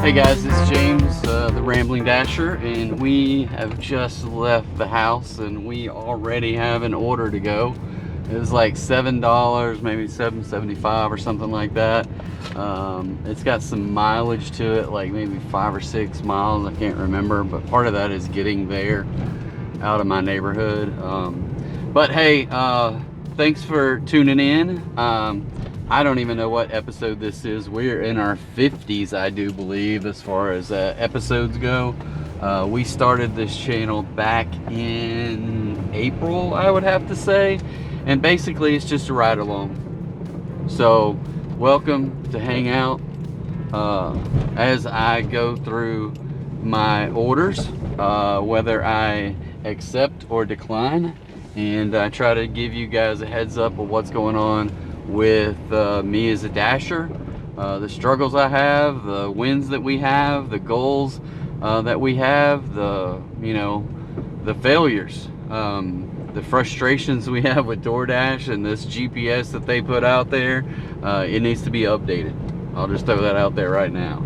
Hey guys, it's James, the Rambling Dasher, and we have just left the house and we already have an order to go. It was like $7, maybe $7.75 or something like that. It's got some mileage to it, like maybe 5 or 6 miles, I can't remember, but part of that is getting there out of my neighborhood. But hey, thanks for tuning in. I don't even know what episode this is. We're in our 50s, I do believe, as far as episodes go. We started this channel back in April, I would have to say. And basically, it's just a ride along. So, welcome to hang out as I go through my orders, whether I accept or decline. And I try to give you guys a heads up of what's going on with me as a dasher, the struggles I have, the wins that we have, the goals that we have, the failures, the frustrations we have with DoorDash and this GPS that they put out there. It needs to be updated. I'll just throw that out there right now.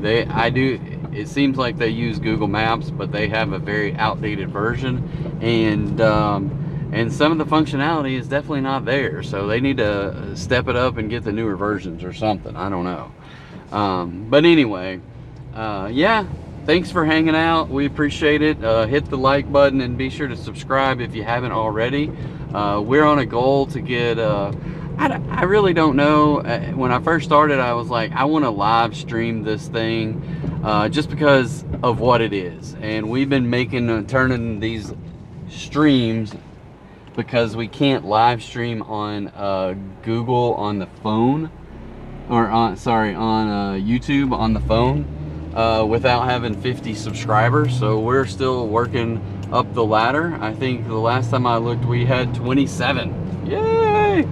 It seems like they use Google Maps, but they have a very outdated version, and some of the functionality is definitely not there, so they need to step it up and get the newer versions or something. I don't know. But anyway, yeah, thanks for hanging out. We appreciate it. Hit the like button and be sure to subscribe if you haven't already. We're on a goal to get I really don't know. When I first started, I was like, I want to live stream this thing just because of what it is, and we've been turning these streams because we can't live stream on Google on the phone, or on YouTube on the phone without having 50 subscribers. So we're still working up the ladder. I think the last time I looked, we had 27. Yay!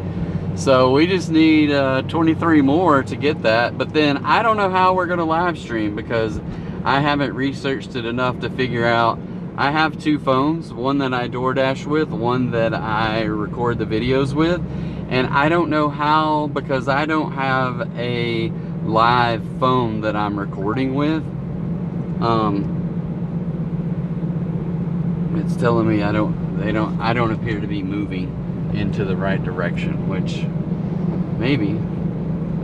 So we just need 23 more to get that. But then I don't know how we're gonna live stream because I haven't researched it enough to figure out. I have 2 phones, one that I DoorDash with, one that I record the videos with, and I don't know how, because I don't have a live phone that I'm recording with. It's telling me I don't appear to be moving into the right direction, which maybe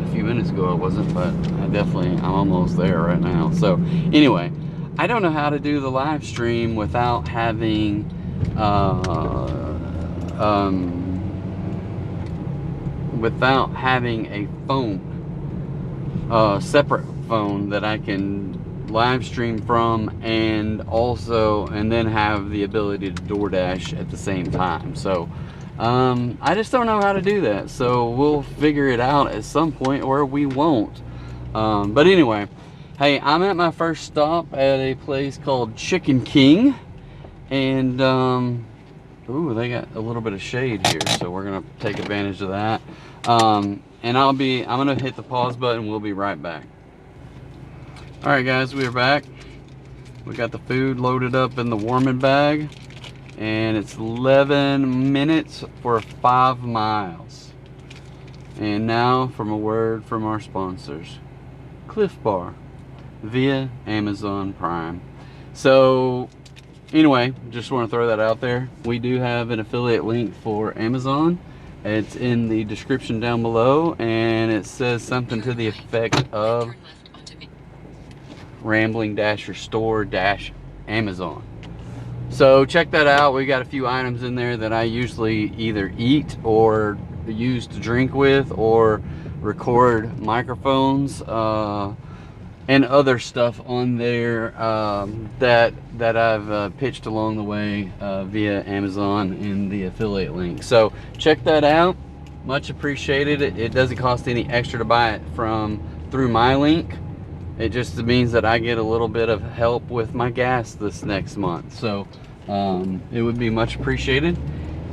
a few minutes ago I wasn't, but I'm almost there right now. So anyway, I don't know how to do the live stream without having a phone, separate phone that I can live stream from, and then have the ability to DoorDash at the same time. So I just don't know how to do that. So we'll figure it out at some point, or we won't. But anyway. Hey, I'm at my first stop at a place called Chicken King, and ooh, they got a little bit of shade here, so we're gonna take advantage of that. And I'm gonna hit the pause button. We'll be right back. All right, guys, we are back. We got the food loaded up in the warming bag, and it's 11 minutes for 5 miles. And now, from a word from our sponsors, Cliff Bar, via Amazon Prime. So anyway, just want to throw that out there. We do have an affiliate link for Amazon. It's in the description down below, and it says something to the effect of Rambling Dasher Store Amazon. So check that out. We got a few items in there that I usually either eat or use to drink with, or record microphones and other stuff on there that I've pitched along the way via Amazon in the affiliate link. So check that out. Much appreciated. It doesn't cost any extra to buy it through my link. It just means that I get a little bit of help with my gas this next month. So it would be much appreciated.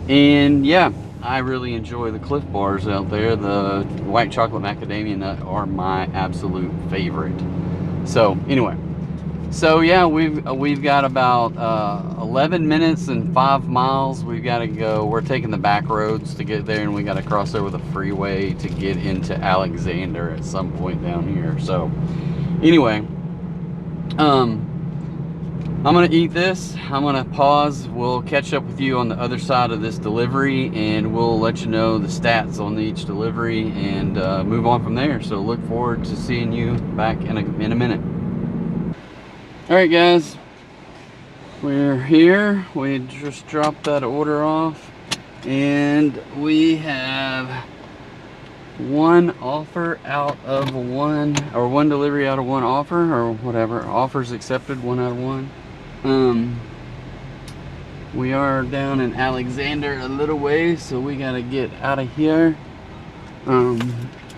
And yeah, I really enjoy the Cliff Bars out there. The white chocolate macadamia nut are my absolute favorite. So anyway, so yeah, we've got about 11 minutes and 5 miles. We've got to go. We're taking the back roads to get there, and we got to cross over the freeway to get into Alexander at some point down here. So anyway, I'm gonna eat this. I'm gonna pause. We'll catch up with you on the other side of this delivery, and we'll let you know the stats on each delivery and move on from there. So look forward to seeing you back in a minute. All right, guys, we're here. We just dropped that order off, and we have one offer out of one, or one delivery out of one offer, or whatever. Offers accepted, 1 out of 1. We are down in Alexander a little ways, so we gotta get out of here.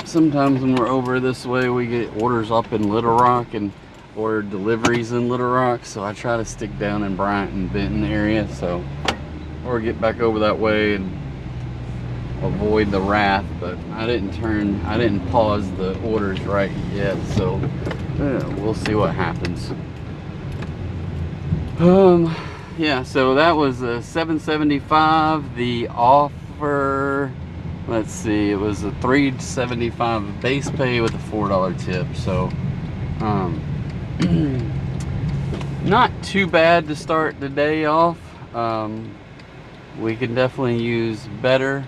Sometimes when we're over this way, we get orders up in Little Rock and or deliveries in Little Rock, so I try to stick down in Bryant and Benton area, so or get back over that way and avoid the wrath. But I didn't pause the orders right yet, so we'll see what happens. Yeah, so that was a $775. The offer, let's see, it was a $375 base pay with a $4 tip. So not too bad to start the day off. We can definitely use better,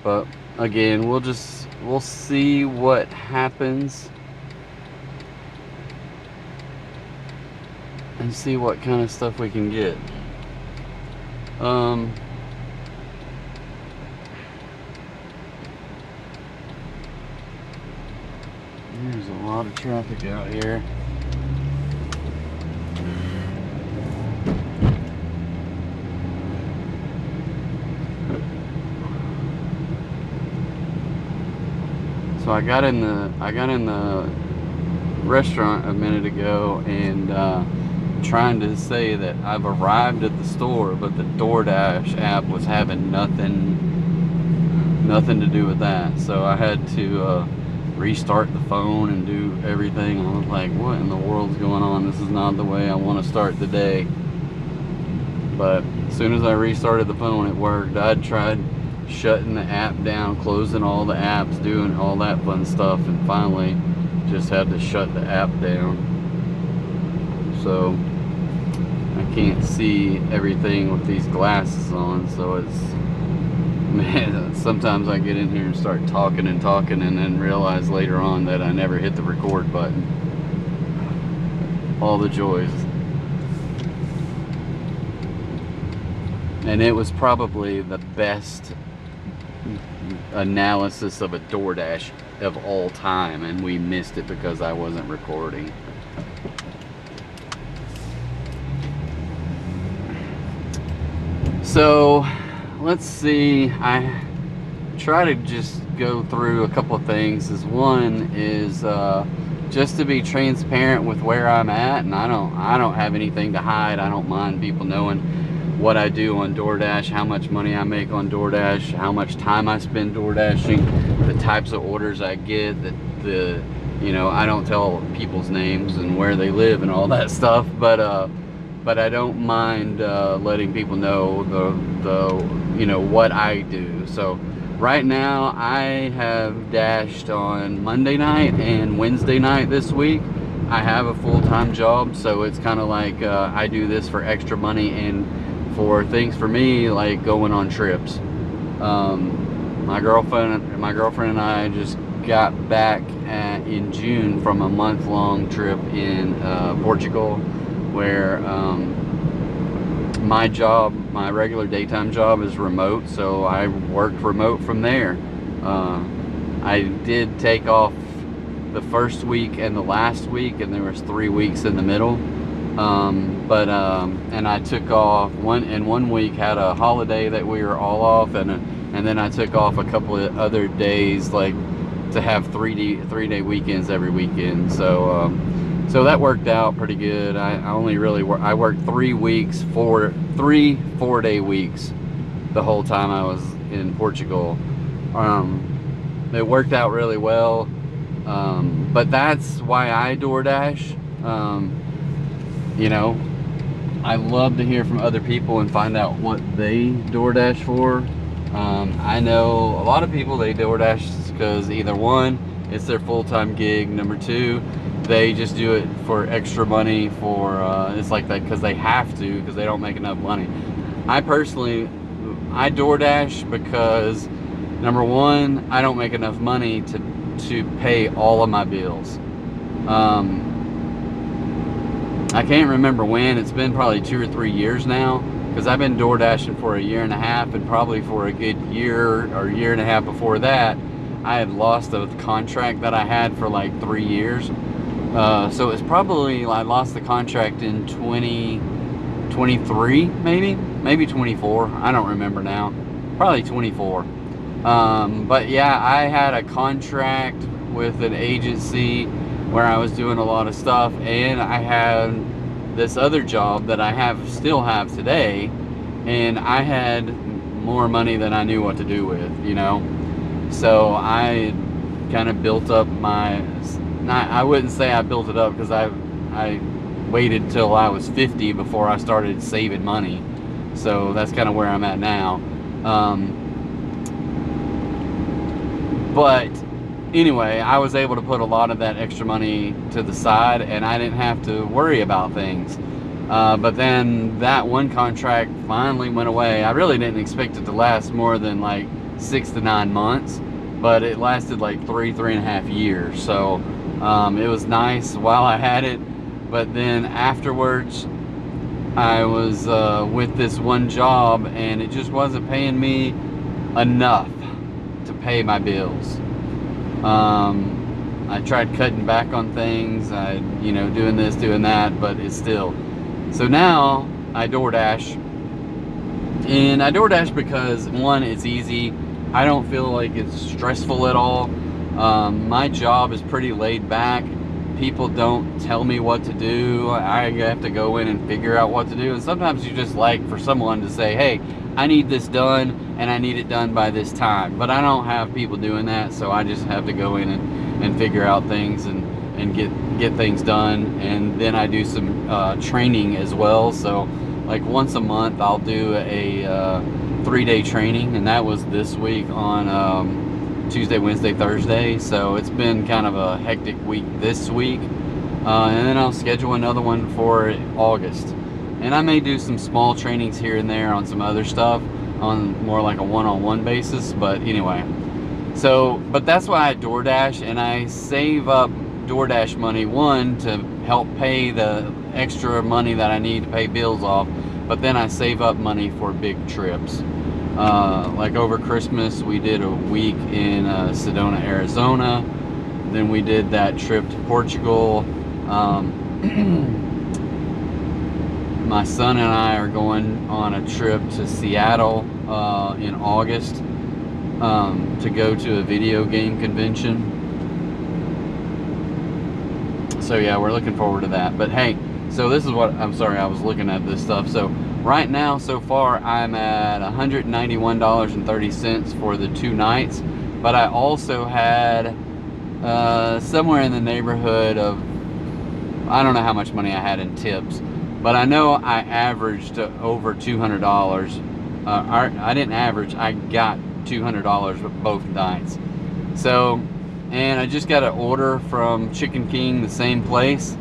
but again, we'll see what happens and see what kind of stuff we can get. There's a lot of traffic out here. So I got in the restaurant a minute ago and trying to say that I've arrived at the store, but the DoorDash app was having nothing to do with that. So I had to restart the phone and do everything. I was like, what in the world's going on? This is not the way I want to start the day. But as soon as I restarted the phone, it worked. I'd tried shutting the app down, closing all the apps, doing all that fun stuff, and finally just had to shut the app down. So I can't see everything with these glasses on, so it's, man, sometimes I get in here and start talking and then realize later on that I never hit the record button. All the joys. And it was probably the best analysis of a DoorDash of all time, and we missed it because I wasn't recording. So let's see, I try to just go through a couple of things. One is just to be transparent with where I'm at, and I don't have anything to hide. I don't mind people knowing what I do on DoorDash, how much money I make on DoorDash, how much time I spend DoorDashing, the types of orders I get, the you know, I don't tell people's names and where they live and all that stuff, but I don't mind letting people know the you know, what I do. So right now I have dashed on Monday night and Wednesday night this week. I have a full-time job, so it's kind of like I do this for extra money and for things for me, like going on trips. My girlfriend and I just got back in June from a month-long trip in Portugal, where my job, my regular daytime job, is remote, so I worked remote from there. I did take off the first week and the last week, and there was 3 weeks in the middle. And I took off one week, had a holiday that we were all off, and then I took off a couple of other days, like to have 3-day weekends every weekend. So that worked out pretty good. I only really I worked 3 weeks, 3 4-day weeks the whole time I was in Portugal. It worked out really well. But that's why I DoorDash. You know, I love to hear from other people and find out what they DoorDash for. I know a lot of people, they DoorDash because either one, it's their full-time gig. Number two, they just do it for extra money for, it's like that because they have to, because they don't make enough money. I personally, I DoorDash because, number one, I don't make enough money to pay all of my bills. I can't remember when. It's been probably 2 or 3 years now, because I've been DoorDashing for 1.5 years, and probably for a good year or 1.5 years before that, I had lost a contract that I had for like 3 years. So it's probably, I lost the contract in 2023, maybe 24. I don't remember now. Probably 24. But yeah, I had a contract with an agency where I was doing a lot of stuff, and I had this other job that I still have today, and I had more money than I knew what to do with, you know. So I kind of built up I wouldn't say I built it up, because I waited till I was 50 before I started saving money. So that's kind of where I'm at now. But anyway, I was able to put a lot of that extra money to the side, and I didn't have to worry about things. But then that one contract finally went away. I really didn't expect it to last more than like 6 to 9 months, but it lasted like 3.5 years. So it was nice while I had it, but then afterwards I was with this one job, and it just wasn't paying me enough to pay my bills. I tried cutting back on things, doing this, doing that, but it's still. So now I DoorDash, and I DoorDash because, one, it's easy. I don't feel like it's stressful at all. My job is pretty laid back. People don't tell me what to do. I have to go in and figure out what to do. And sometimes you just like for someone to say, hey, I need this done, and I need it done by this time. But I don't have people doing that, so I just have to go in and figure out things and get things done. And then I do some training as well. So like once a month I'll do a 3-day training, and that was this week on Tuesday, Wednesday, Thursday. So it's been kind of a hectic week this week, and then I'll schedule another one for August. And I may do some small trainings here and there on some other stuff on more like a one-on-one basis. But anyway, but that's why I DoorDash, and I save up DoorDash money, one, to help pay the extra money that I need to pay bills off, but then I save up money for big trips. Like over Christmas, we did a week in Sedona, Arizona. Then we did that trip to Portugal. My son and I are going on a trip to Seattle in August to go to a video game convention. So yeah, we're looking forward to that. But hey, so this is what, I'm sorry, I was looking at this stuff. So right now, so far, I'm at $191.30 for the 2 nights. But I also had somewhere in the neighborhood of, I don't know how much money I had in tips, but I know I averaged over $200. I didn't average, I got $200 with both nights. So, and I just got an order from Chicken King, the same place,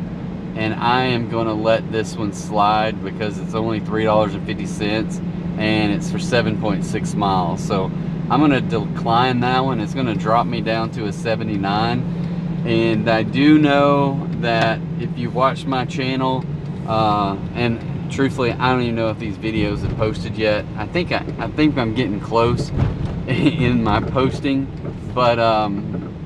and I am going to let this one slide because it's only $3.50 and it's for 7.6 miles. So I'm going to decline that one. It's going to drop me down to a 79. And I do know that if you've watched my channel, and truthfully, I don't even know if these videos have posted yet. I think I'm getting close in my posting, but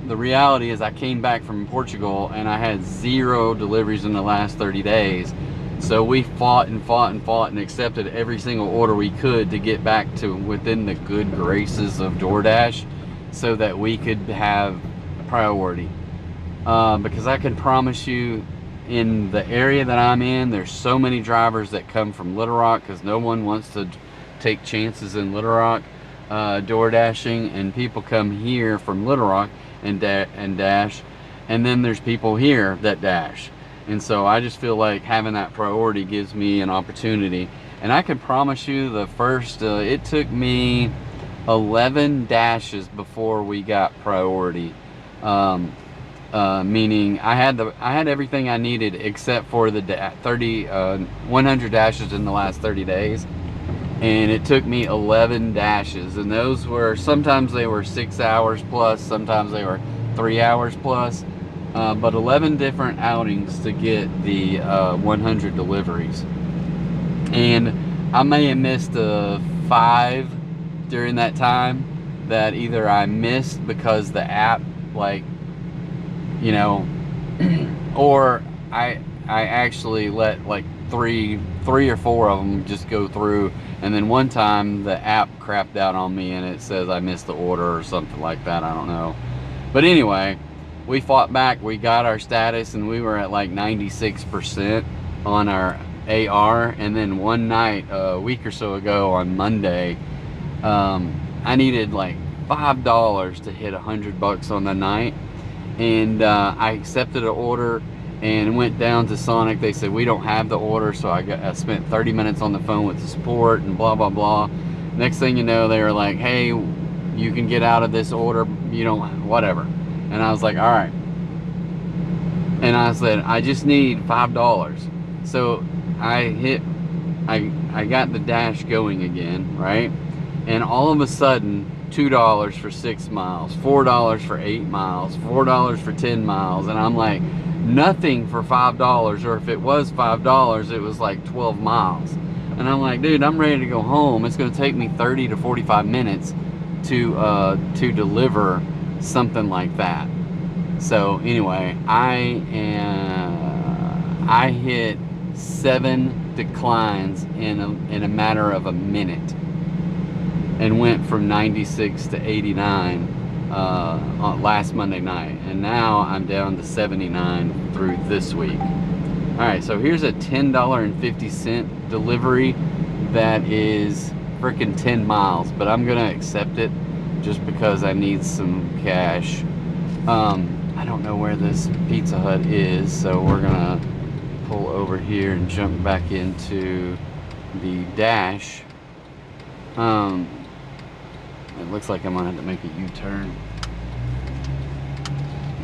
the reality is I came back from Portugal and I had 0 deliveries in the last 30 days. So we fought and fought and fought and accepted every single order we could to get back to within the good graces of DoorDash so that we could have priority. Because I can promise you, in the area that I'm in, there's so many drivers that come from Little Rock, because no one wants to take chances in Little Rock door dashing, and people come here from Little Rock and dash, and then there's people here that dash. And so I just feel like having that priority gives me an opportunity. And I can promise you, the first it took me 11 dashes before we got priority. meaning I had everything I needed except for the 100 dashes in the last 30 days, and it took me 11 dashes, and those were, sometimes they were 6 hours plus, sometimes they were 3 hours plus, but 11 different outings to get the 100 deliveries. And I may have missed 5 during that time that either I missed because the app, like, you know, or I actually let like three or 4 of them just go through, and then one time the app crapped out on me and it says I missed the order or something like that. I don't know, but anyway, we fought back, we got our status, and we were at like 96% on our AR. And then one night a week or so ago on Monday, I needed like $5 to hit $100 on the night, and I accepted an order and went down to Sonic. They said we don't have the order, so I spent 30 minutes on the phone with the support and blah blah blah. Next thing you know, they were like, hey, you can get out of this order, you don't, whatever. And I was like, all right. And I said, I just need $5. So I got the dash going again, right? And all of a sudden, $2 for 6 miles, $4 for 8 miles, $4 for 10 miles, and I'm like, nothing for $5, or if it was $5, it was like 12 miles. And I'm like, dude, I'm ready to go home. It's going to take me 30 to 45 minutes to deliver something like that. So anyway, I hit 7 declines in a matter of a minute, and went from 96 to 89 on last Monday night, and now I'm down to 79 through this week. All right, so here's a $10.50 delivery that is freaking 10 miles, but I'm gonna accept it just because I need some cash. I don't know where this Pizza Hut is, so we're gonna pull over here and jump back into the dash. It looks like I'm gonna have to make a U-turn,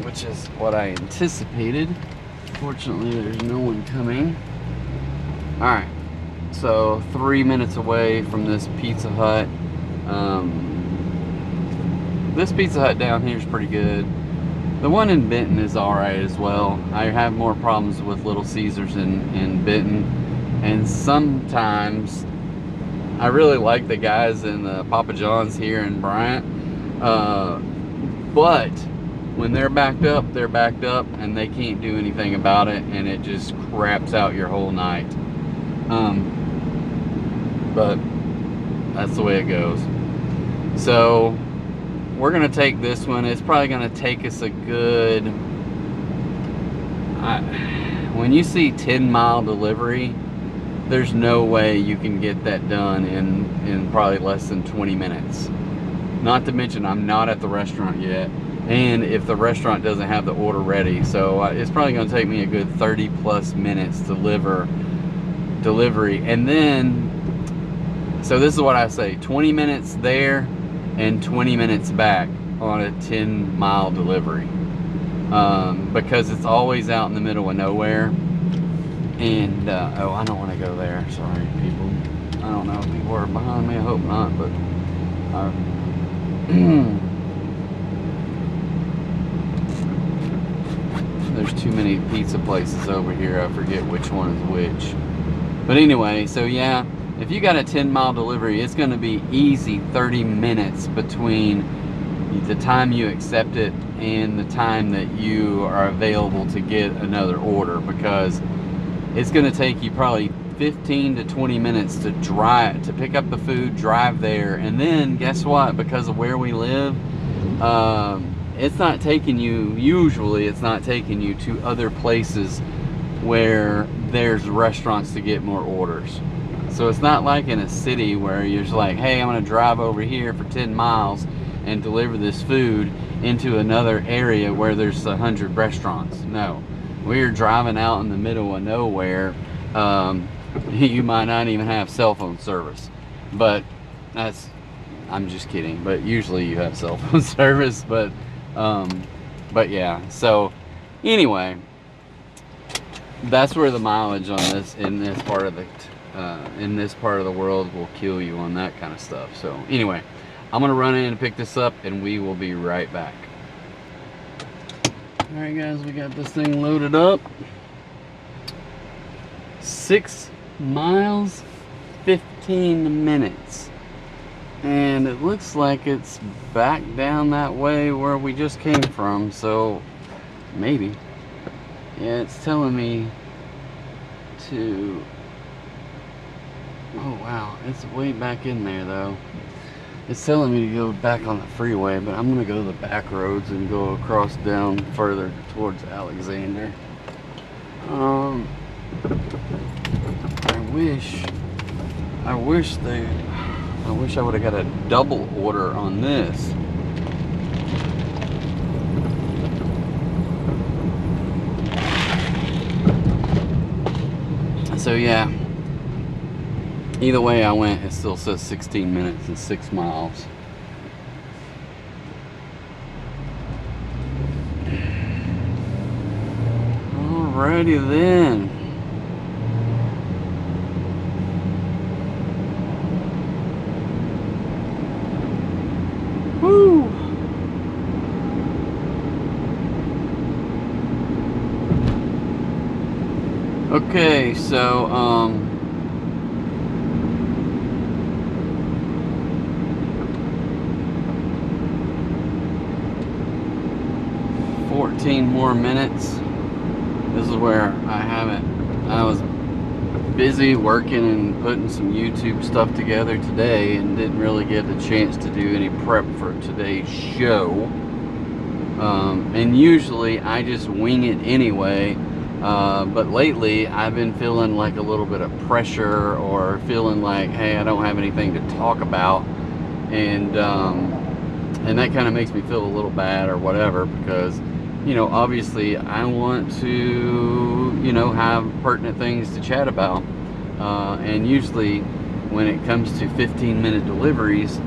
which is what I anticipated. Fortunately, there's no one coming. All right, so 3 minutes away from this Pizza Hut. This Pizza Hut down here is pretty good. The one in Benton is all right as well. I have more problems with Little Caesars in Benton, and sometimes I really like the guys in the Papa John's here in Bryant, but when they're backed up, and they can't do anything about it, and it just craps out your whole night. But that's the way it goes. So we're gonna take this one. It's probably gonna take us a good, when you see 10-mile delivery, there's no way you can get that done in probably less than 20 minutes. Not to mention, I'm not at the restaurant yet, and if the restaurant doesn't have the order ready, so it's probably going to take me a good 30 plus minutes to delivery. And then, so this is what I say, 20 minutes there and 20 minutes back on a 10-mile delivery, because it's always out in the middle of nowhere. And oh, I don't want to go there, sorry people. I don't know if people are behind me, I hope not, but there's too many pizza places over here, I forget which one is which. But anyway, so yeah, if you got a 10-mile delivery, it's going to be easy 30 minutes between the time you accept it and the time that you are available to get another order, because it's going to take you probably 15 to 20 minutes to drive, to pick up the food, drive there, and then guess what? Because of where we live, it's not taking you, usually it's not taking you to other places where there's restaurants to get more orders. So it's not like in a city where you're just like, hey, I'm going to drive over here for 10 miles and deliver this food into another area where there's 100 restaurants. No. We're driving out in the middle of nowhere. You might not even have cell phone service, but I'm just kidding, but usually you have cell phone service. But But yeah, so anyway, that's where the mileage on this in this part of the world will kill you on that kind of stuff. So anyway, I'm gonna run in and pick this up, and we will be right back. All right, guys, we got this thing loaded up. 6 miles, 15 minutes, and it looks like it's back down that way where we just came from. So maybe. Yeah, it's telling me to... Oh wow, it's way back in there though. It's telling me to go back on the freeway, but I'm gonna go the back roads and go across down further towards Alexander. I wish I would have got a double order on this. So yeah, either way I went, it still says 16 minutes and 6 miles. Alrighty then. Woo! Okay, so 14 more minutes. This is where I was busy working and putting some YouTube stuff together today and didn't really get a chance to do any prep for today's show. And usually I just wing it anyway. But lately I've been feeling like a little bit of pressure, or feeling like, hey, I don't have anything to talk about, and that kind of makes me feel a little bad or whatever, because, you know, obviously I want to, you know, have pertinent things to chat about, and usually when it comes to 15-minute deliveries,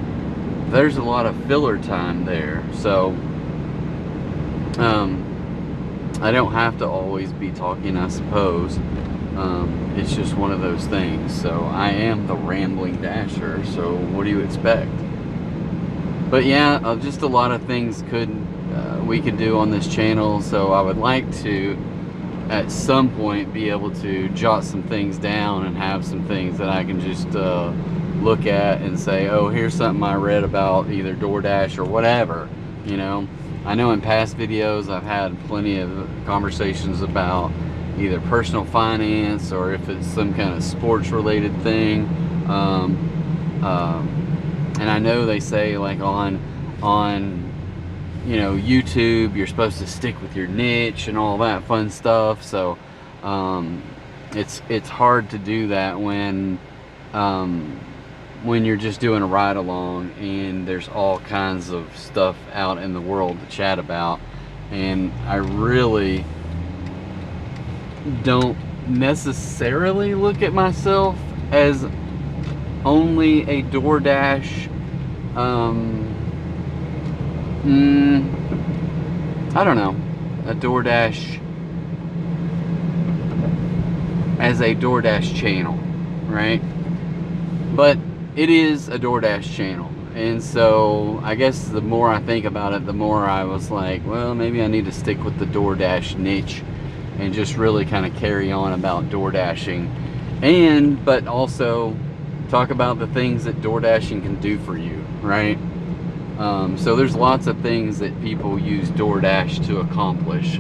there's a lot of filler time there. So I don't have to always be talking, I suppose. It's just one of those things. So I am the rambling dasher, so what do you expect? But yeah, just a lot of things we could do on this channel. So I would like to, at some point, be able to jot some things down and have some things that I can just look at and say, oh, here's something I read about either DoorDash or whatever, you know. I know in past videos I've had plenty of conversations about either personal finance, or if it's some kind of sports related thing. And I know they say, like, on you know, YouTube, you're supposed to stick with your niche and all that fun stuff. So it's hard to do that when you're just doing a ride along and there's all kinds of stuff out in the world to chat about. And I really don't necessarily look at myself as only a DoorDash I don't know, a DoorDash, as a DoorDash channel, right? But it is a DoorDash channel, and so I guess the more I think about it, the more I was like, well, maybe I need to stick with the DoorDash niche and just really kind of carry on about DoorDashing, but also talk about the things that DoorDashing can do for you, right? So there's lots of things that people use DoorDash to accomplish.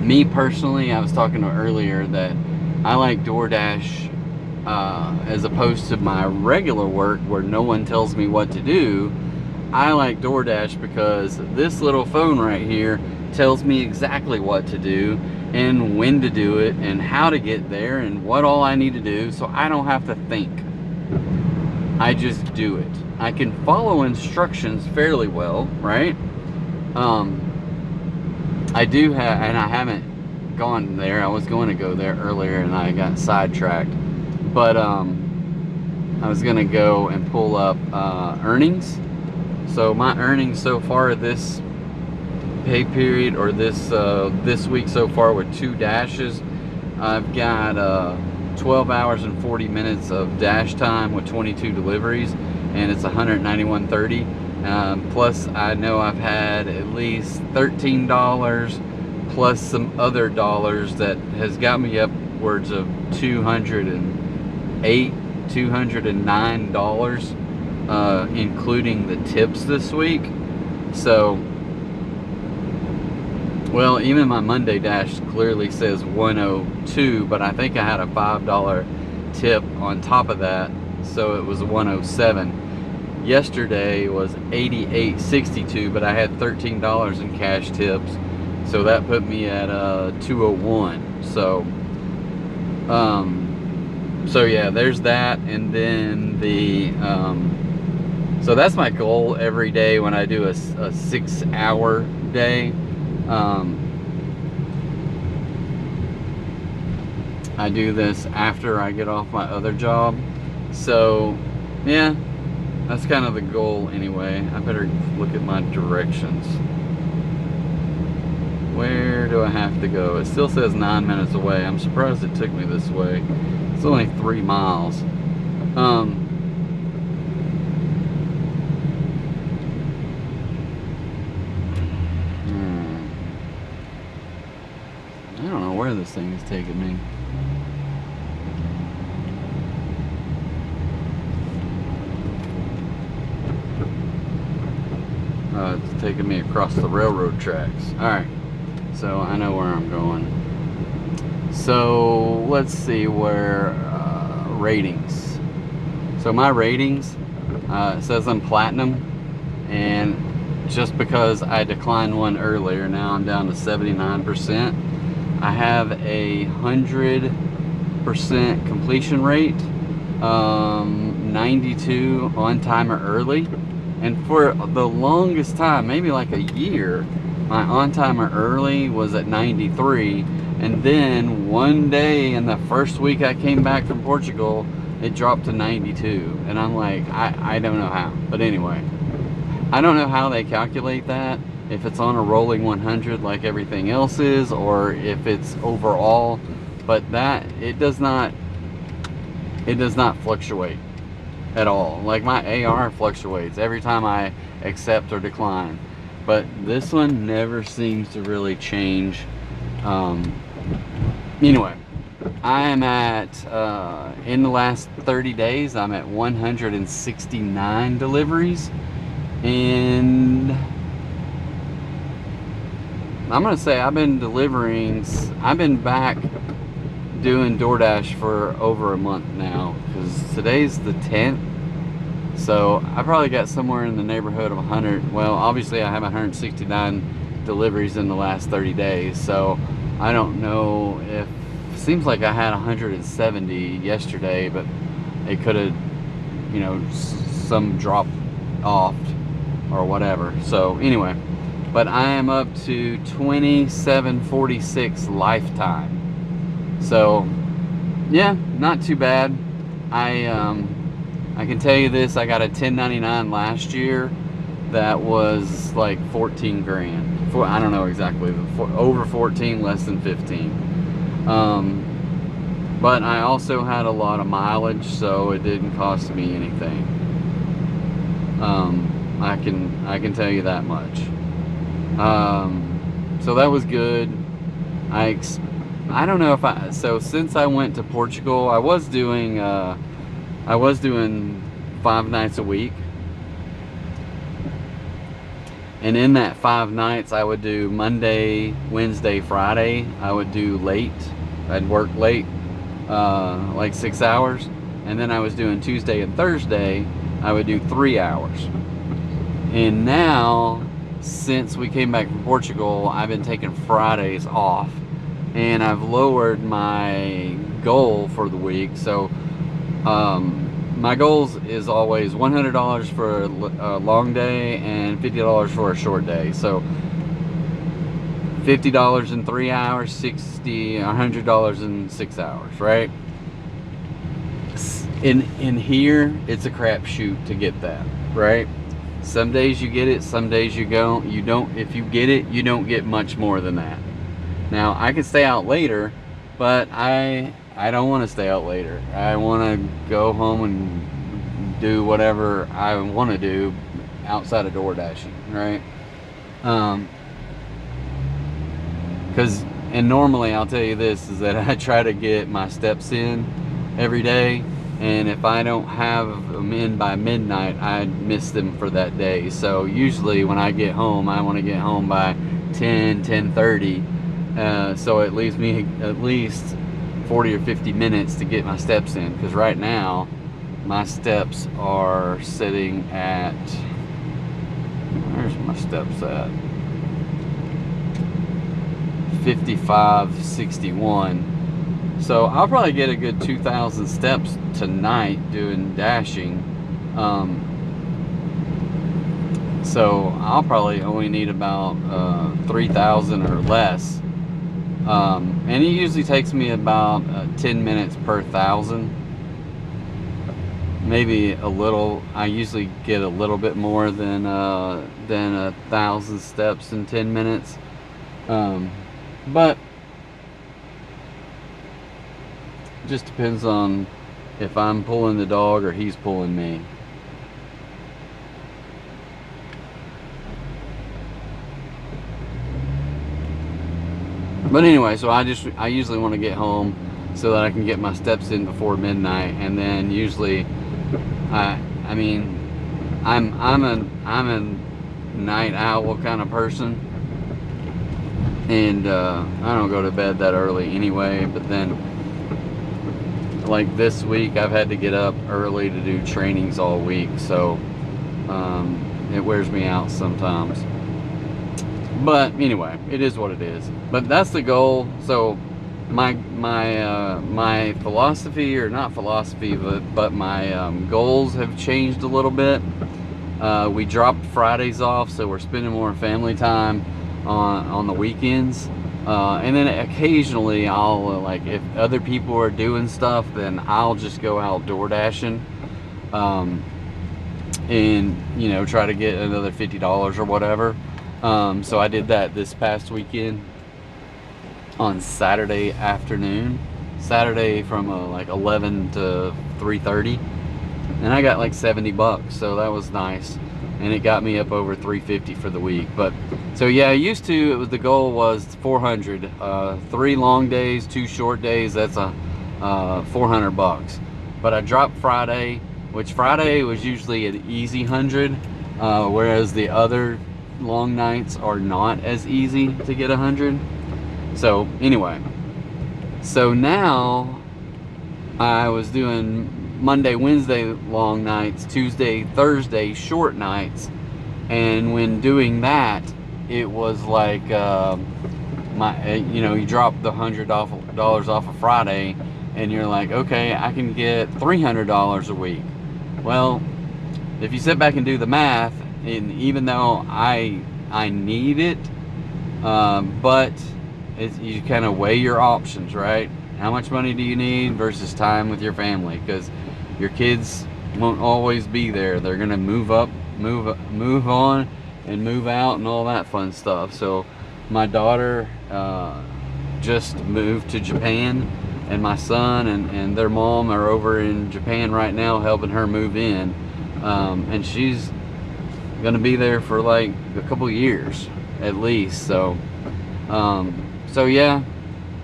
Me personally, I was talking to earlier that I like DoorDash as opposed to my regular work where no one tells me what to do. I like DoorDash because this little phone right here tells me exactly what to do and when to do it and how to get there and what all I need to do, so I don't have to think. I just do it. I can follow instructions fairly well, right? I do have, and I haven't gone there. I was going to go there earlier and I got sidetracked. But I was going to go and pull up earnings. So my earnings so far this pay period, or this week so far, with 2 dashes. I've got 12 hours and 40 minutes of dash time with 22 deliveries, and it's $191.30. Plus I know I've had at least $13 plus some other dollars that has got me upwards of $208, $209, including the tips this week. So, well, even my Monday dash clearly says 102, but I think I had a $5 tip on top of that, so it was 107. Yesterday was $88.62, but I had $13 in cash tips, so that put me at 201. So yeah, there's that. And then the so that's my goal every day when I do a 6-hour day. I do this after I get off my other job. So yeah, that's kind of the goal anyway. I better look at my directions. Where do I have to go? It still says 9 minutes away. I'm surprised it took me this way. It's only 3 miles. I don't know where this thing is taking me. It's taking me across the railroad tracks. Alright, so I know where I'm going. So let's see where ratings. So my ratings, it says I'm platinum, and just because I declined one earlier, now I'm down to 79%. I have a 100% completion rate, 92 on timer early. And for the longest time, maybe like a year, my on-timer early was at 93. And then one day in the first week I came back from Portugal, it dropped to 92. And I'm like, I don't know how. But anyway, I don't know how they calculate that. If it's on a rolling 100 like everything else is, or if it's overall. But that, it does not fluctuate at all. Like my AR fluctuates every time I accept or decline, but this one never seems to really change. Anyway, I am at in the last 30 days I'm at 169 deliveries, and I'm gonna say I've been back doing DoorDash for over a month now, because today's the 10th. So I probably got somewhere in the neighborhood of 100. Well, obviously I have 169 deliveries in the last 30 days. So I don't know if, it seems like I had 170 yesterday, but it could have, you know, some drop off or whatever. So anyway, but I am up to 2746 lifetime. So yeah, not too bad. I can tell you this, I got a 1099 last year that was like 14 grand. I don't know exactly, over 14, less than 15. But I also had a lot of mileage, so it didn't cost me anything. I can tell you that much. So that was good. I don't know if so since I went to Portugal, I was doing 5 nights a week. And in that 5 nights, I would do Monday, Wednesday, Friday. I would do late. I'd work late, like 6 hours. And then I was doing Tuesday and Thursday, I would do 3 hours. And now, since we came back from Portugal, I've been taking Fridays off. And I've lowered my goal for the week. So my goals is always $100 for a long day and $50 for a short day. So $50 in 3 hours, $100 in 6 hours, right? In here, it's a crapshoot to get that, right? Some days you get it, some days you don't. If you get it, you don't get much more than that. Now, I could stay out later, but I don't want to stay out later. I want to go home and do whatever I want to do outside of DoorDashing, right? And normally I'll tell you this, is that I try to get my steps in every day, and if I don't have them in by midnight, I miss them for that day. So usually when I get home, I want to get home by 10:30. So it leaves me at least 40 or 50 minutes to get my steps in, because right now my steps are sitting at, where's my steps at? 5561. So I'll probably get a good 2,000 steps tonight doing dashing. So I'll probably only need about 3,000 or less. And it usually takes me about 10 minutes per 1,000. Maybe a little. I usually get a little bit more than 1,000 steps in 10 minutes. But it just depends on if I'm pulling the dog or he's pulling me. But anyway, so I usually want to get home so that I can get my steps in before midnight, and then usually I mean I'm a night owl kind of person, and I don't go to bed that early anyway. But then, like this week, I've had to get up early to do trainings all week, so it wears me out sometimes. But anyway, it is what it is. But that's the goal. So my philosophy, or not philosophy, but my goals have changed a little bit. We dropped Fridays off, so we're spending more family time on the weekends. And then occasionally I'll, like, if other people are doing stuff, then I'll just go out door dashing, and you know, try to get another $50 or whatever. So I did that this past weekend on Saturday afternoon, Saturday from like 11 to 3:30, and I got like $70, so that was nice, and it got me up over 350 for the week. But so yeah, the goal was 400, 3 long days, 2 short days. That's a $400. But I dropped Friday, which Friday was usually an easy 100, whereas the other long nights are not as easy to get 100. So anyway, so now I was doing Monday, Wednesday long nights, Tuesday, Thursday short nights, and when doing that, it was like you know, you drop the $100 off of Friday, and you're like, okay, I can get $300 a week. Well, if you sit back and do the math, and even though I need it, but you kind of weigh your options, right? How much money do you need versus time with your family? Because your kids won't always be there. They're gonna move on, and move out, and all that fun stuff. So my daughter just moved to Japan, and my son and their mom are over in Japan right now helping her move in, and she's gonna be there for like a couple years at least. So so yeah,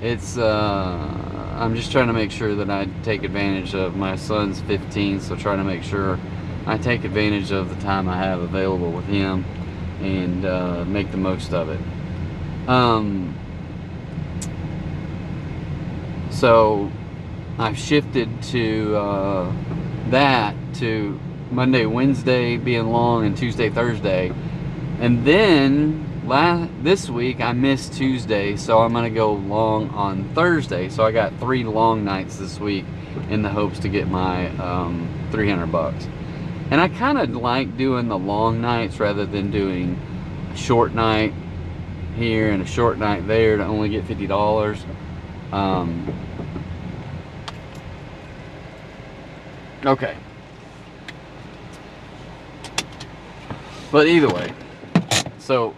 it's I'm just trying to make sure that I take advantage of, my son's 15, so trying to make sure I take advantage of the time I have available with him, and make the most of it. So I've shifted to that to Monday, Wednesday being long, and Tuesday, Thursday. And then this week I missed Tuesday, so I'm gonna go long on Thursday. So I got 3 long nights this week in the hopes to get my $300. And I kind of like doing the long nights rather than doing a short night here and a short night there to only get $50. Okay. But either way, so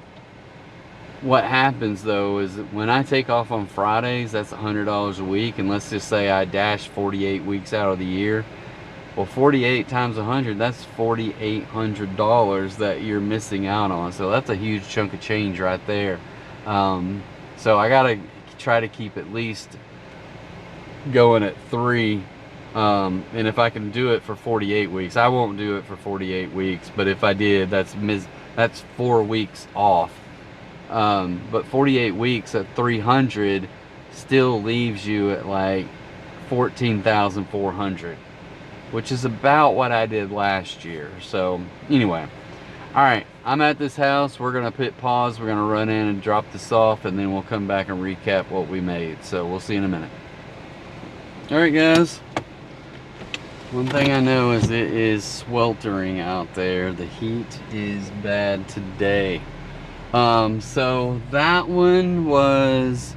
what happens though is that when I take off on Fridays, that's $100 a week, and let's just say I dash 48 weeks out of the year. Well, 48 times 100, that's $4,800 that you're missing out on. So that's a huge chunk of change right there. So I gotta try to keep at least going at 3. And if I can do it for 48 weeks, I won't do it for 48 weeks, but if I did, that's 4 weeks off. But 48 weeks at 300 still leaves you at like 14,400, which is about what I did last year. So anyway, all right, I'm at this house. We're gonna hit pause. We're gonna run in and drop this off, and then we'll come back and recap what we made. So we'll see you in a minute. All right, guys. One thing I know is it is sweltering out there. The heat is bad today. So that one was,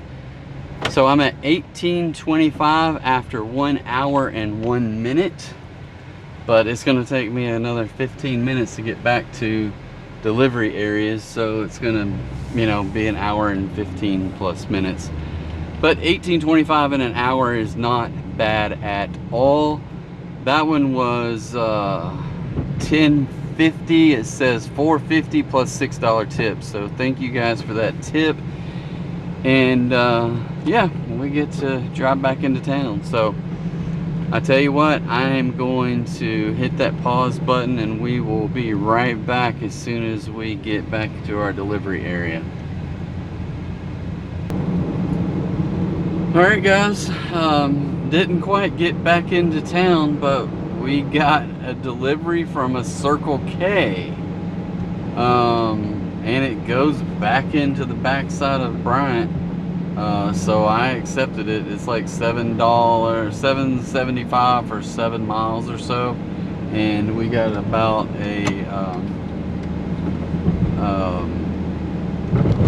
so I'm at 18:25 after 1 hour and 1 minute, but it's going to take me another 15 minutes to get back to delivery areas. So it's going to, you know, be an hour and 15 plus minutes, but 18:25 in an hour is not bad at all. That one was 10.50. It says $4.50 plus $6 tip. So thank you guys for that tip. And yeah, we get to drive back into town. So I tell you what, I am going to hit that pause button, and we will be right back as soon as we get back to our delivery area. All right, guys. Didn't quite get back into town, but we got a delivery from a Circle K, and it goes back into the backside of Bryant. So I accepted it. It's like $7.75 for 7 miles or so, and we got about a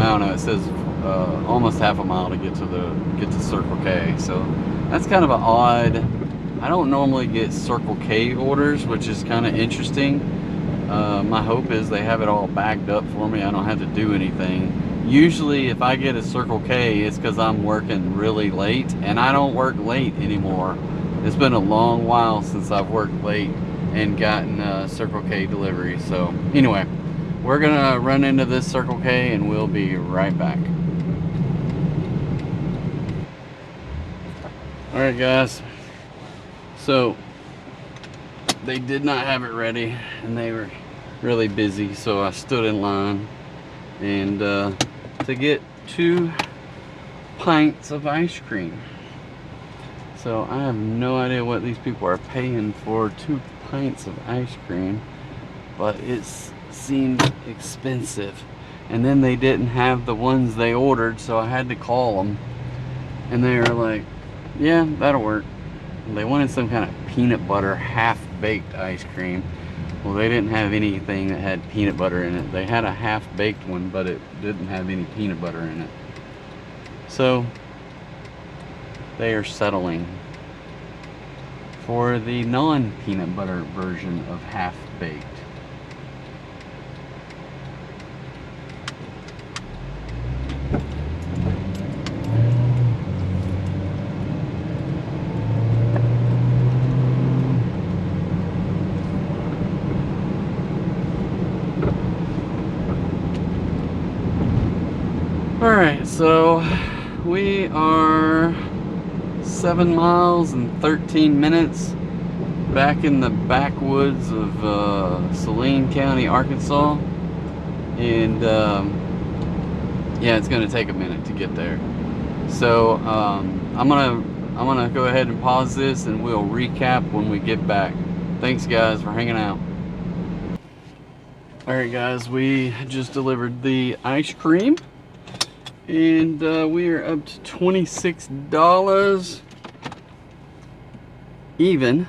I don't know, it says almost half a mile to get to Circle K. So that's kind of an odd. I don't normally get Circle K orders, which is kind of interesting. My hope is they have it all backed up for me. I don't have to do anything. Usually if I get a Circle K, it's because I'm working really late, and I don't work late anymore. It's been a long while since I've worked late and gotten a Circle K delivery. So anyway, we're gonna run into this Circle K and we'll be right back. All right, guys. So they did not have it ready, and they were really busy, so I stood in line and to get 2 pints of ice cream. So I have no idea what these people are paying for 2 pints of ice cream, but it seemed expensive. And then they didn't have the ones they ordered, so I had to call them, and they were like, yeah, that'll work. They wanted some kind of peanut butter half-baked ice cream. Well, they didn't have anything that had peanut butter in it. They had a half-baked one, but it didn't have any peanut butter in it. So they are settling for the non-peanut butter version of half-baked. Alright, so we are 7 miles and 13 minutes back in the backwoods of Saline County, Arkansas. And yeah, it's going to take a minute to get there. So I'm gonna go ahead and pause this, and we'll recap when we get back. Thanks, guys, for hanging out. Alright, guys, we just delivered the ice cream. And we are up to $26 even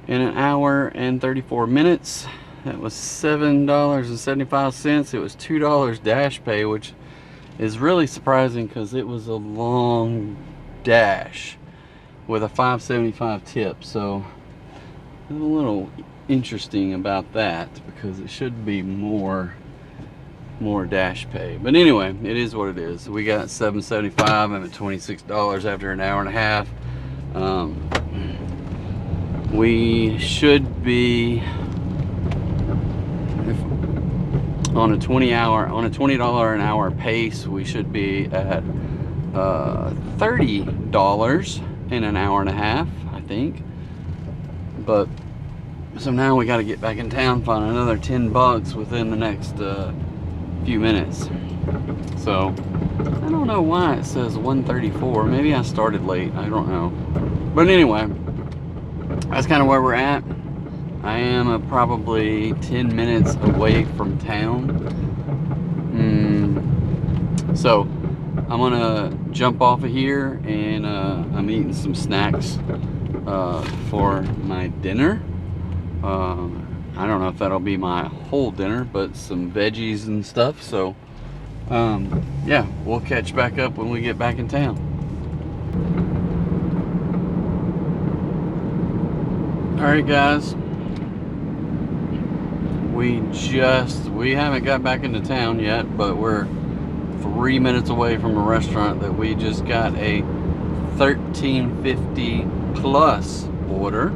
in an hour and 34 minutes. That was $7.75. It was $2 dash pay, which is really surprising because it was a long dash with a $5.75 tip. So a little interesting about that, because it should be more dash pay. But anyway, it is what it is. We got $7.75. I'm at $26 after an hour and a half. We should be, on a $20 an hour pace, we should be at $30 in an hour and a half, I think. But so now we got to get back in town, find another $10 within the next few minutes. So I don't know why it says 1:34. Maybe I started late, I don't know. But anyway, that's kind of where we're at. I am probably 10 minutes away from town. So I'm gonna jump off of here, and I'm eating some snacks for my dinner. I don't know if that'll be my whole dinner, but some veggies and stuff. So yeah, we'll catch back up when we get back in town. All right, guys, we haven't got back into town yet, but we're 3 minutes away from a restaurant that we just got a $13.50 plus order,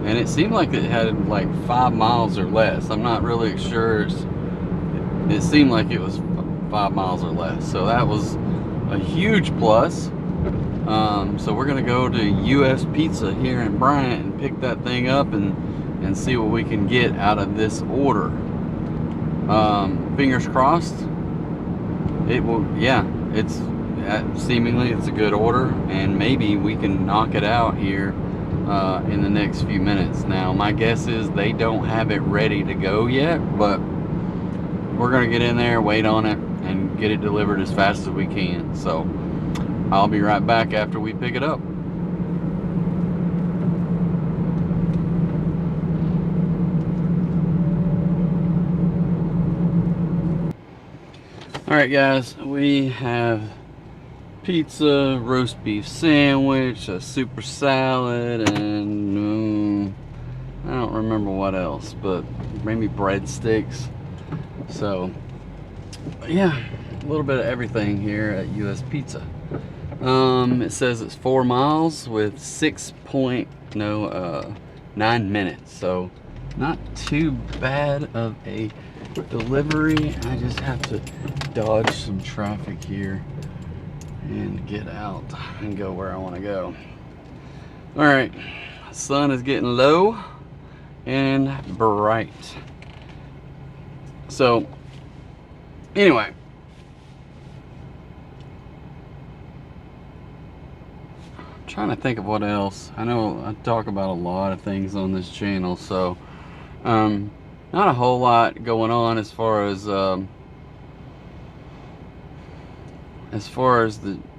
and it seemed like it had like 5 miles or less. I'm not really sure. It seemed like it was 5 miles or less, so that was a huge plus. So we're gonna go to US Pizza here in Bryant and pick that thing up and see what we can get out of this order. Fingers crossed it will. Yeah, it's seemingly it's a good order, and maybe we can knock it out here in the next few minutes. Now my guess is they don't have it ready to go yet, but we're gonna get in there, wait on it, and get it delivered as fast as we can. So I'll be right back after we pick it up. Alright guys, we have pizza, roast beef sandwich, a super salad, and I don't remember what else, but maybe breadsticks. So yeah, a little bit of everything here at US Pizza. It says it's 4 miles with 9 minutes, so not too bad of a delivery. I just have to dodge some traffic here and get out and go where I want to go. All right, sun is getting low and bright. So anyway, I'm trying to think of what else. I know I talk about a lot of things on this channel, so not a whole lot going on as far as the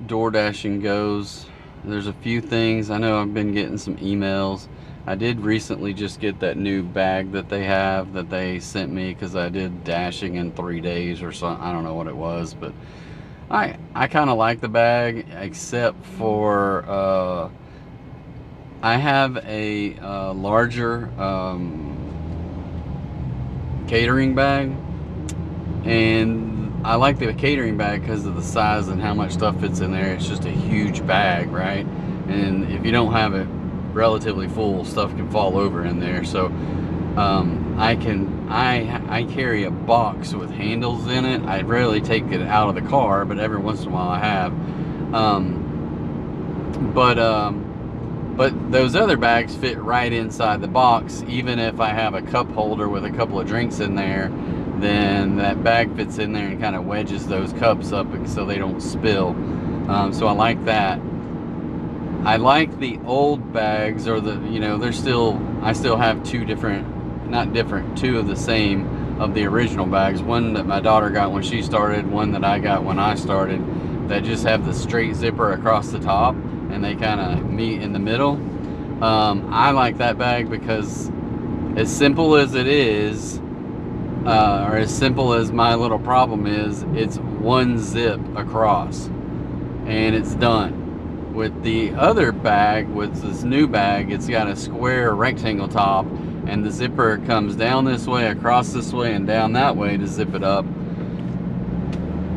DoorDashing goes. There's a few things. I know I've been getting some emails. I did recently just get that new bag that they have, that they sent me, because I did dashing in 3 days or something. I don't know what it was, but I kind of like the bag, except for I have a larger catering bag, and I like the catering bag because of the size and how much stuff fits in there. It's just a huge bag, right? And if you don't have it relatively full, stuff can fall over in there. So I carry a box with handles in it. I rarely take it out of the car, but every once in a while I have. But those other bags fit right inside the box. Even if I have a cup holder with a couple of drinks in there, then that bag fits in there and kind of wedges those cups up so they don't spill. So I like that. I like the old bags, or I still have two of the same of the original bags. One that my daughter got when she started, one that I got when I started, that just have the straight zipper across the top and they kind of meet in the middle. I like that bag because, as simple as it is, or as simple as my little problem is, it's one zip across and it's done. With the other bag, with this new bag, it's got a square rectangle top, and the zipper comes down this way, across this way, and down that way to zip it up.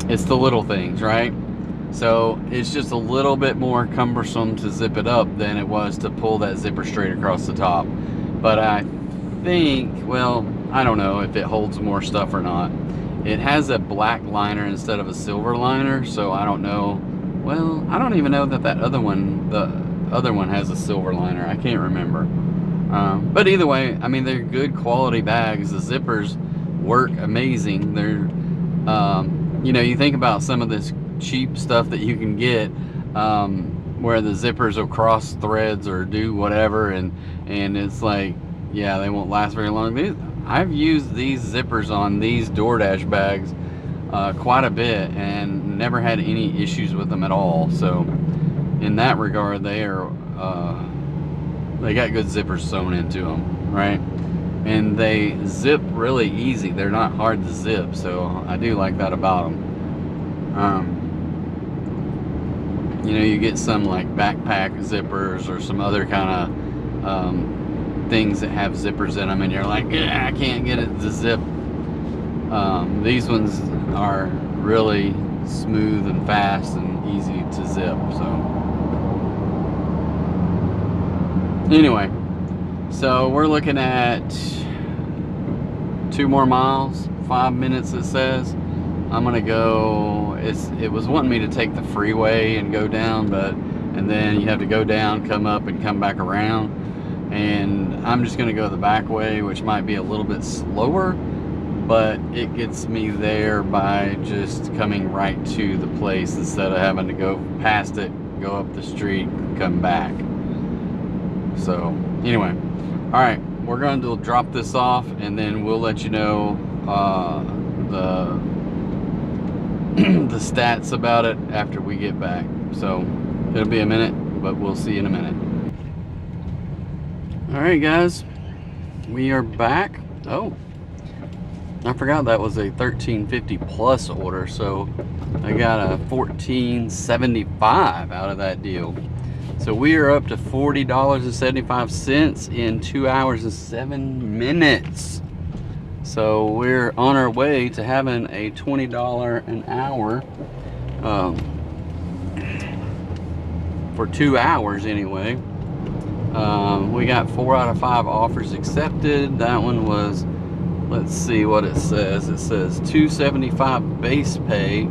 It's the little things, right? So it's just a little bit more cumbersome to zip it up than it was to pull that zipper straight across the top. But I think, well, I don't know if it holds more stuff or not. It has a black liner instead of a silver liner, so I don't know. Well, I don't even know that the other one has a silver liner. I can't remember. But either way, I mean, they're good quality bags. The zippers work amazing. They're, you know, you think about some of this cheap stuff that you can get, where the zippers will cross threads or do whatever, and it's like, yeah, they won't last very long. I've used these zippers on these DoorDash bags quite a bit and never had any issues with them at all. So in that regard, they got good zippers sewn into them, right? And they zip really easy. They're not hard to zip, so I do like that about them. You know, you get some like backpack zippers or some other kind of things that have zippers in them, and you're like, yeah, I can't get it to zip. These ones are really smooth and fast and easy to zip. So anyway, so we're looking at 2 more miles, 5 minutes it says. I'm gonna go, it was wanting me to take the freeway and go down, and then you have to go down, come up, and come back around. And I'm just gonna go the back way, which might be a little bit slower, but it gets me there by just coming right to the place instead of having to go past it, go up the street, come back. So anyway, all right, we're going to drop this off, and then we'll let you know the stats about it after we get back. So it'll be a minute, but we'll see you in a minute. All right, guys, we are back. Oh, I forgot that was a $13.50 plus order, so I got a $14.75 out of that deal. So we are up to $40.75 in 2 hours and 7 minutes. So we're on our way to having a $20 an hour for 2 hours anyway. We got 4 out of 5 offers accepted. That one was, let's see what it says. It says $2.75 base pay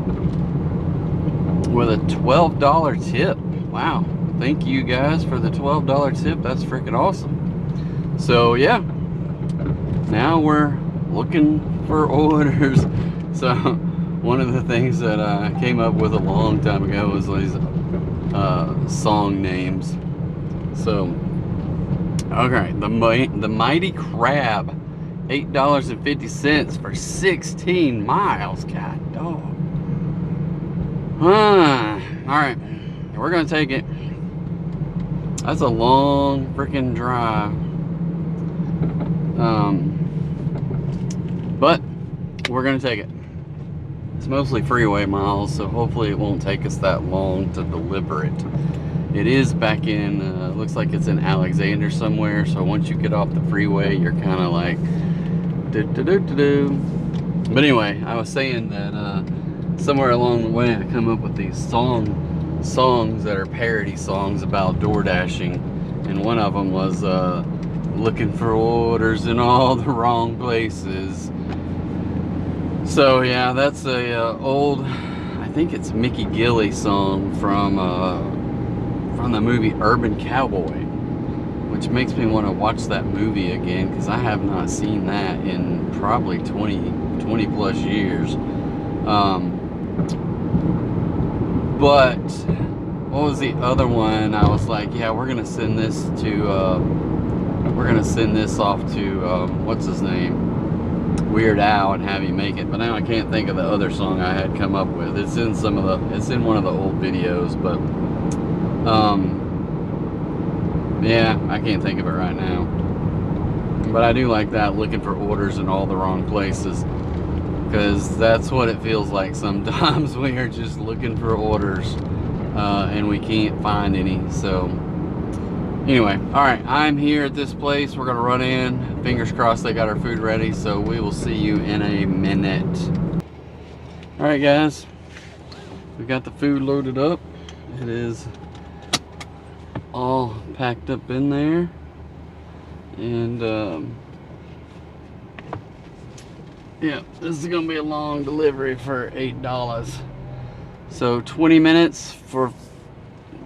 with a $12 tip. Wow, thank you guys for the $12 tip. That's freaking awesome. So yeah, now we're looking for orders. So one of the things that I came up with a long time ago was these song names. So okay, the Mighty Crab, $8.50 for 16 miles. God dog. All right, we're gonna take it. That's a long freaking drive. But we're gonna take it. It's mostly freeway miles, so hopefully it won't take us that long to deliver it. It is back in, looks like it's in Alexander somewhere, so once you get off the freeway, you're kind of like, But anyway, I was saying that somewhere along the way, I come up with these songs that are parody songs about door dashing, and one of them was looking for orders in all the wrong places. So yeah, that's a old, I think it's Mickey Gilley song from the movie Urban Cowboy, which makes me want to watch that movie again, because I have not seen that in probably 20 plus years. But what was the other one? I was like, yeah, we're gonna send this off to what's his name, Weird Al, and have him make it. But now I can't think of the other song I had come up with. It's in one of the old videos, but yeah, I can't think of it right now. But I do like that, looking for orders in all the wrong places, because that's what it feels like sometimes. We are just looking for orders. and we can't find any. So anyway, all right, I'm here at this place. We're gonna run in. Fingers crossed they got our food ready. So we will see you in a minute. All right, guys, we got the food loaded up. It is all packed up in there, and yeah, this is gonna be a long delivery for $8. So 20 minutes for,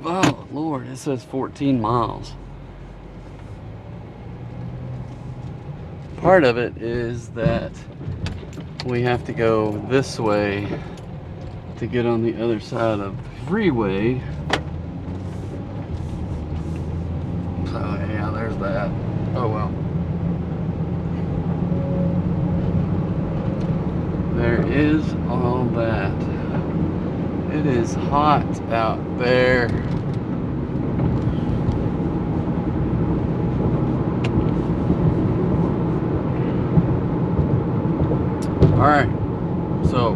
oh Lord, it says 14 miles. Part of it is that we have to go this way to get on the other side of the freeway. So yeah, there's that. Oh well. There is all that. It is hot out there. All right, so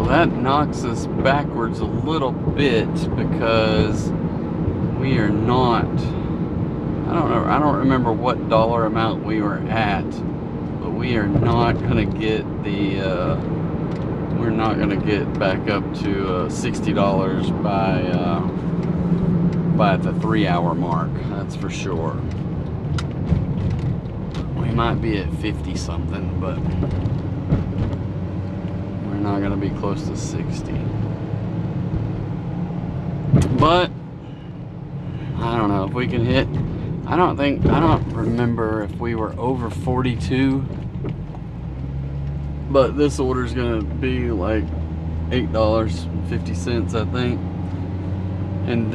that knocks us backwards a little bit because we are not, I don't remember what dollar amount we were at, but we are not gonna get the we're not gonna get back up to $60 by the 3-hour mark, that's for sure. We might be at 50 something, but we're not gonna be close to 60. But I don't know if we can hit, I don't remember if we were over 42, but this order's gonna be like $8.50, I think. And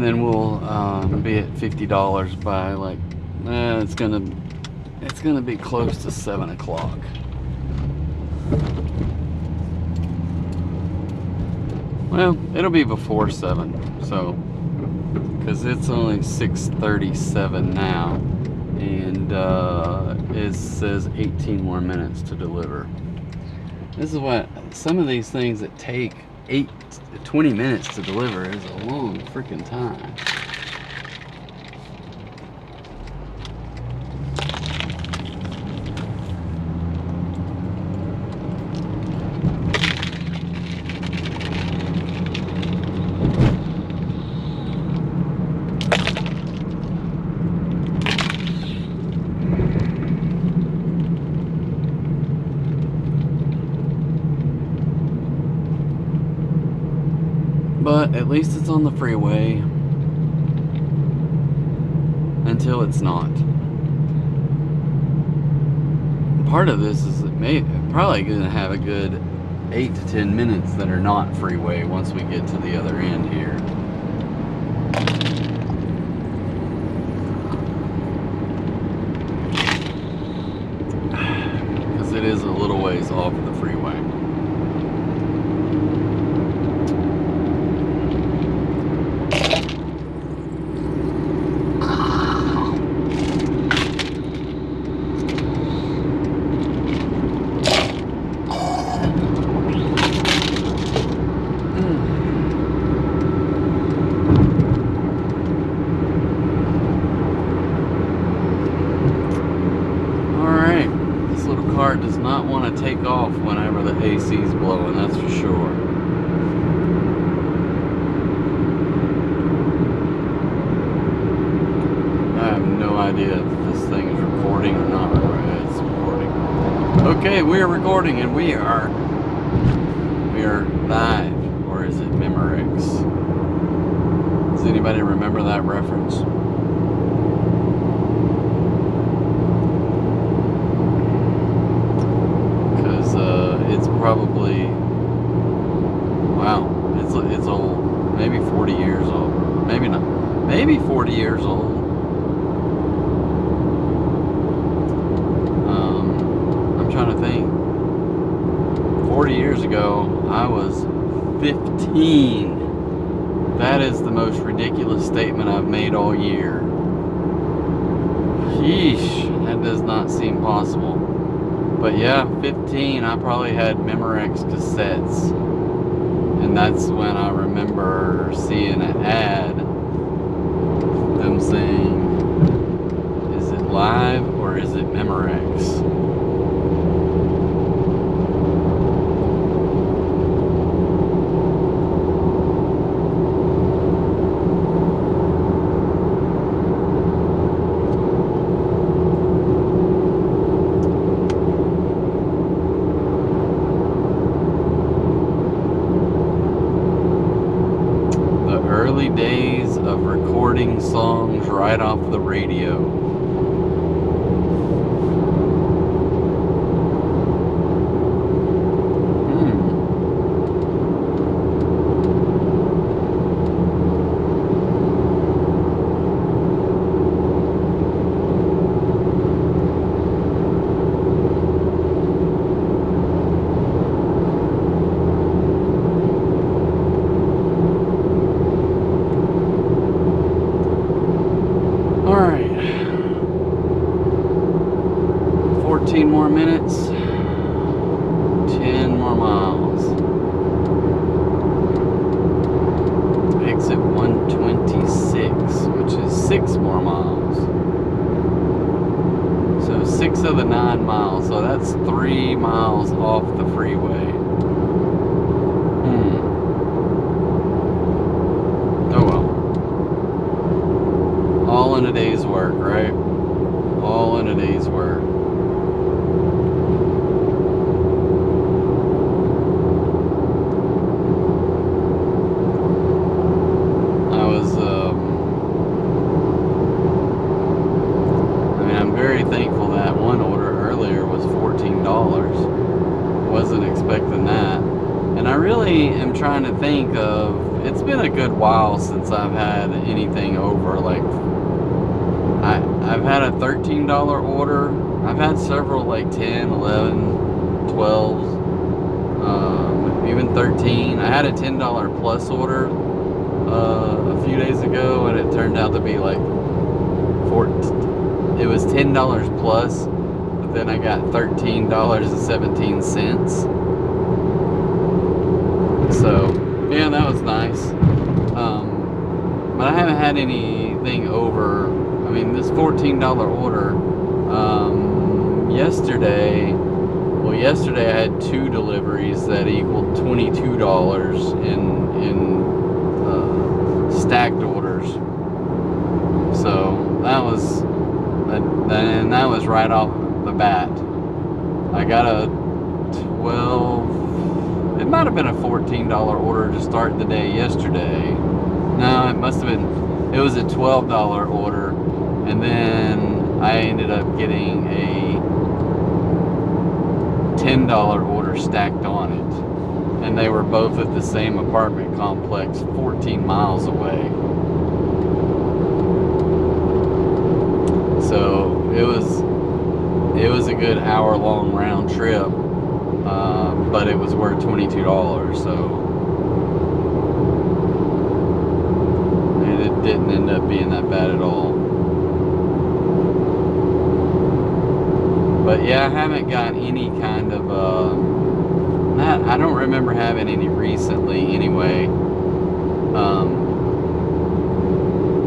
then we'll be at $50 by like, it's gonna be close to 7 o'clock. Well, it'll be before 7, so, because it's only 6:37 now, and it says 18 more minutes to deliver. This is what, some of these things that take 20 minutes to deliver is a long freaking time. But at least it's on the freeway until it's not. Part of this is probably going to have a good 8 to 10 minutes that are not freeway once we get to the other end here. Because it is a little ways off of the freeway. Car does not want to take off whenever the AC is blowing, that's for sure. I have no idea if this thing is recording or not. It's recording. Okay, we are recording, and we are live, or is it Memorex? Does anybody remember that reference? It's probably, wow, it's old, maybe 40 years old, maybe not, maybe 40 years old. I'm trying to think. 40 years ago, I was 15. That is the most ridiculous statement I've made all year. Sheesh, that does not seem possible. But yeah, 15, I probably had Memorex cassettes. And that's when I remember seeing an ad, them saying, is it live or is it Memorex? Early days of recording songs right off the radio. Alright, 14 more minutes, 10 more miles. Exit 126, which is 6 more miles. So 6 of the 9 miles, so that's 3 miles off the freeway. Oh well. All in a day's work, right? All in a day's work. I'm very thankful that one order earlier was $14. Wasn't expecting that. And I really am trying to think of, it's been a good while since I've had anything over, like, I've had a $13 order. I've had several like 10, 11, 12s, even 13. I had a $10 plus order a few days ago, and it turned out to be like it was $10 plus, but then I got $13.17. So yeah, that was nice. But I haven't had anything over. I mean, this $14 order, yesterday I had 2 deliveries that equaled $22 in stacked orders. So that was right off the bat. I got a 12, it might have been a $14 order to start the day yesterday. No, it must have been, it was a $12 order. And then I ended up getting a $10 order stacked on it. And they were both at the same apartment complex 14 miles away. So it was a good hour-long round trip, but it was worth $22. So and it didn't end up being that bad at all. But yeah, I haven't got any kind of, I don't remember having any recently anyway,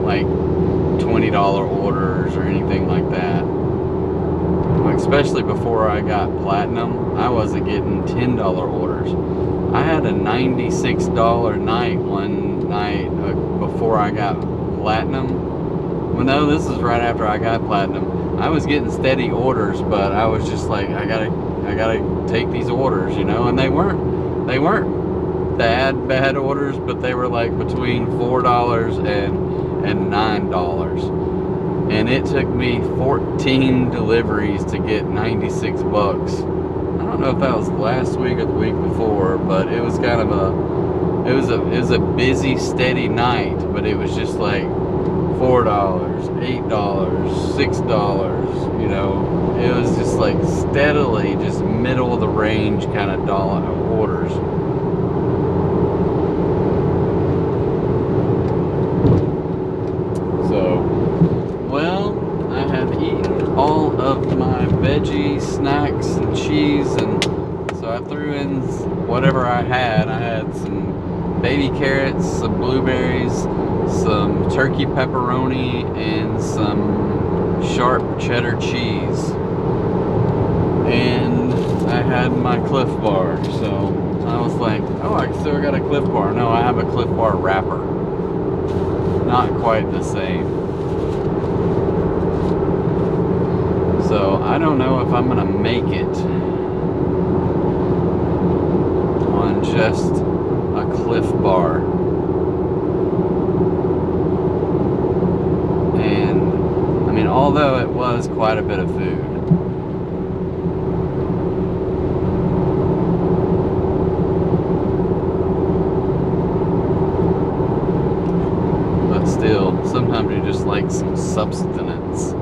like $20 orders or anything like that. Especially before I got platinum, I wasn't getting $10 orders. I had a $96 night one night before I got platinum. Well, no, this is right after I got platinum. I was getting steady orders, but I was just like, I gotta take these orders, you know. And they weren't bad orders, but they were like between $4 and $9. And it took me 14 deliveries to get 96 bucks. I don't know if that was last week or the week before, but it was kind of it was a busy, steady night, but it was just like $4, $8, $6, you know. It was just like steadily just middle of the range kind of dollar orders. So, well, I have eaten all of my veggies. veggie snacks and cheese, and so I threw in whatever I had. I had some baby carrots, some blueberries, some turkey pepperoni, and some sharp cheddar cheese. And I had my Cliff Bar, so I was like, oh, I still got a Cliff Bar. No, I have a Cliff Bar wrapper. Not quite the same. So I don't know if I'm gonna make it on just a Cliff Bar. And I mean, although it was quite a bit of food, but still, sometimes you just like some substance.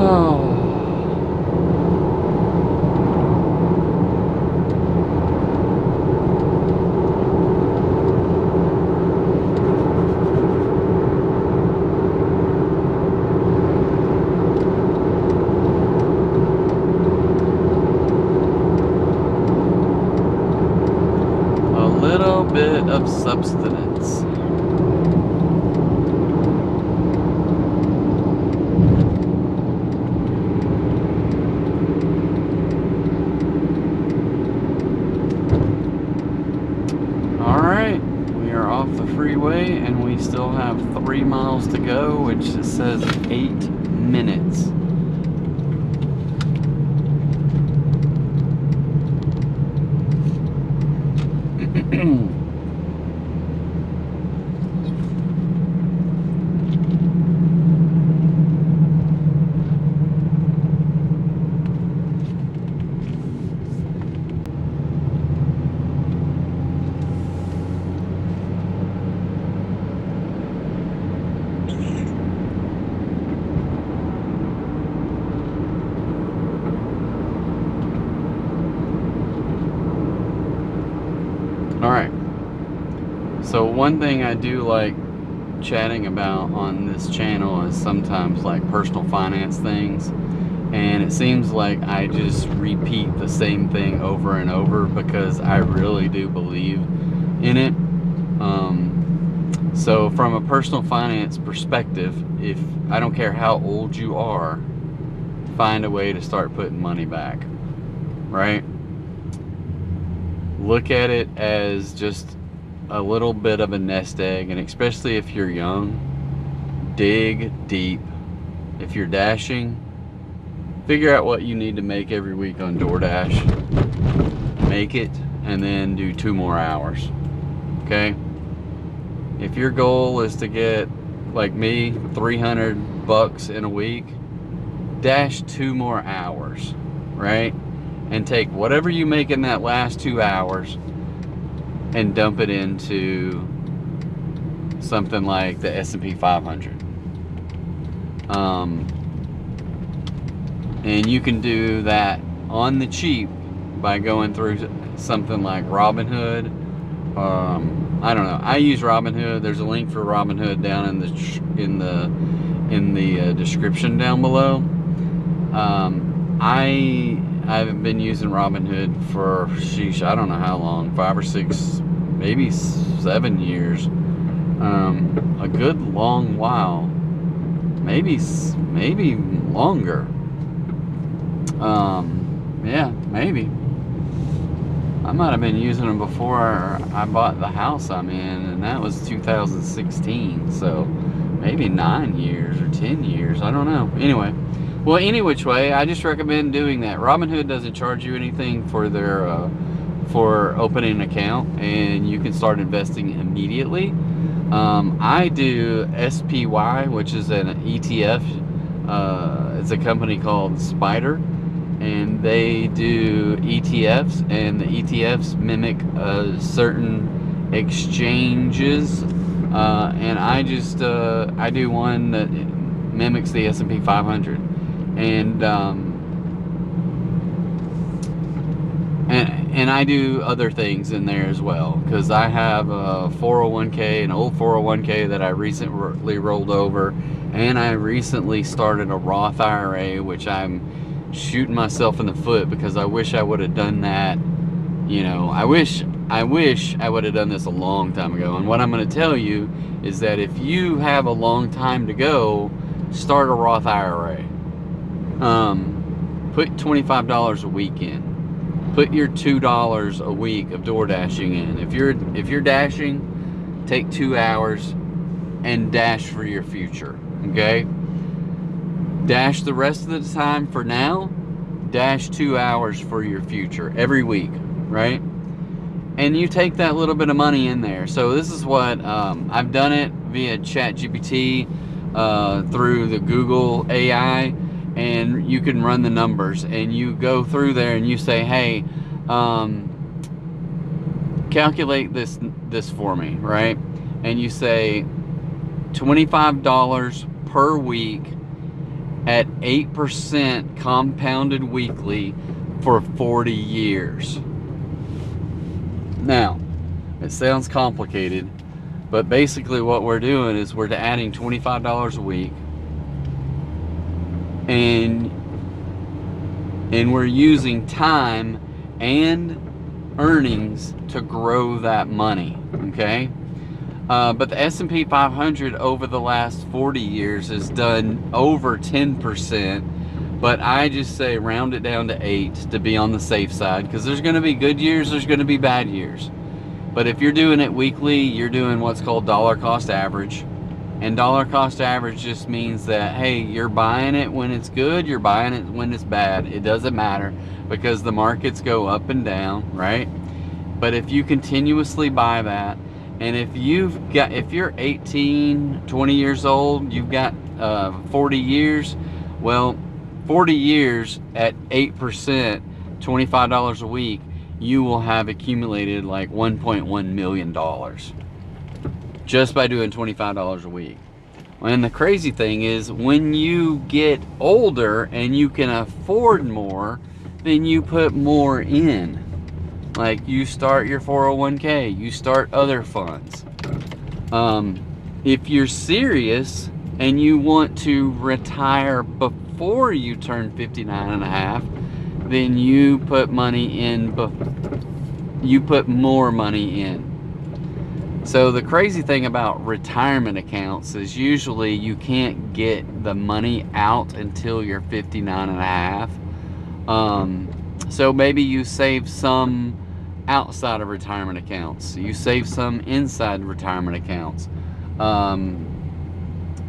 Oh. A little bit of substance. Freeway, and we still have 3 miles to go, which it says 8 minutes. Alright, so one thing I do like chatting about on this channel is sometimes like personal finance things, and it seems like I just repeat the same thing over and over because I really do believe in it. So from a personal finance perspective, if I don't care how old you are, find a way to start putting money back, right? Look at it as just a little bit of a nest egg, and especially if you're young, dig deep. If you're dashing, figure out what you need to make every week on DoorDash, make it, and then do 2 more hours. Okay? If your goal is to get, like me, $300 in a week, dash 2 more hours, right? And take whatever you make in that last 2 hours and dump it into something like the S&P 500. And you can do that on the cheap by going through something like Robinhood. I don't know. I use Robinhood. There's a link for Robinhood down in the description down below. I've been using Robinhood for, sheesh, I don't know how long, 5 or 6, maybe 7 years. A good long while, maybe longer. Yeah, maybe. I might have been using them before I bought the house I'm in, and that was 2016, so maybe 9 years or 10 years, I don't know. Anyway. Well, any which way, I just recommend doing that. Robinhood doesn't charge you anything for their for opening an account, and you can start investing immediately. I do SPY, which is an ETF. It's a company called Spider, and they do ETFs, and the ETFs mimic certain exchanges. And I just I do one that mimics the S&P 500. And and I do other things in there as well, because I have a 401k, an old 401k that I recently rolled over, and I recently started a Roth IRA, which I'm shooting myself in the foot because I wish I would have done that. You know, I wish I would have done this a long time ago. And what I'm going to tell you is that if you have a long time to go, start a Roth IRA. Put $25 a week in. Put your $2 a week of door dashing in. If you're dashing, take 2 hours and dash for your future. Okay? Dash the rest of the time for now. Dash 2 hours for your future every week, right? And you take that little bit of money in there. So this is what I've done it via ChatGPT, through the Google AI, and you can run the numbers, and you go through there and you say, hey, calculate this for me, right? And you say $25 per week at 8% compounded weekly for 40 years. Now, it sounds complicated, but basically what we're doing is we're adding $25 a week, and we're using time and earnings to grow that money, okay? But the S&P 500 over the last 40 years has done over 10%, but I just say round it down to 8 to be on the safe side, because there's going to be good years, there's going to be bad years. But if you're doing it weekly, you're doing what's called dollar cost average. And dollar cost average just means that, hey, you're buying it when it's good, you're buying it when it's bad. It doesn't matter, because the markets go up and down, right? But if you continuously buy that, and if you're 18, 20 years old, you've got 40 years, well, 40 years at 8%, $25 a week, you will have accumulated like $1.1 million just by doing $25 a week. And the crazy thing is, when you get older and you can afford more, then you put more in. Like, you start your 401k, you start other funds. If you're serious and you want to retire before you turn 59 and a half, then you put money in, you put more money in. So the crazy thing about retirement accounts is usually you can't get the money out until you're 59 and a half. So maybe you save some outside of retirement accounts. You save some inside retirement accounts.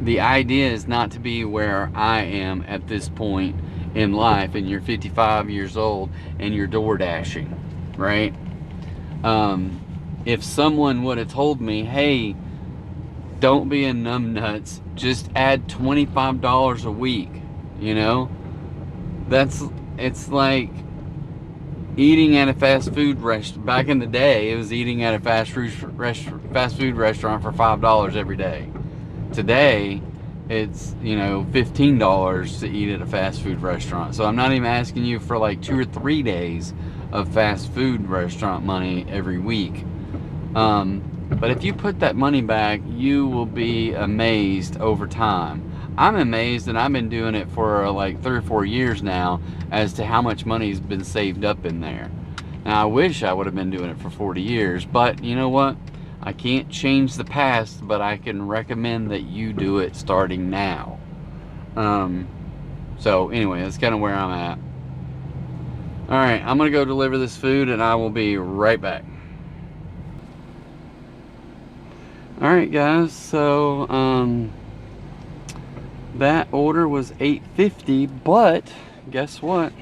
The idea is not to be where I am at this point in life, and you're 55 years old and you're door dashing, right? If someone would have told me, hey, don't be a numbnuts, just add $25 a week, you know, it's like eating at a fast food restaurant. Back in the day, it was eating at a fast food restaurant for $5 every day. Today, it's, you know, $15 to eat at a fast food restaurant. So I'm not even asking you for like 2 or 3 days of fast food restaurant money every week. But if you put that money back, you will be amazed over time. I'm amazed, and I've been doing it for like 3 or 4 years now, as to how much money's been saved up in there. Now, I wish I would have been doing it for 40 years, but you know what? I can't change the past, but I can recommend that you do it starting now. So anyway, that's kind of where I'm at. All right, I'm gonna go deliver this food, and I will be right back. All right, guys, so that order was $8.50, but guess what?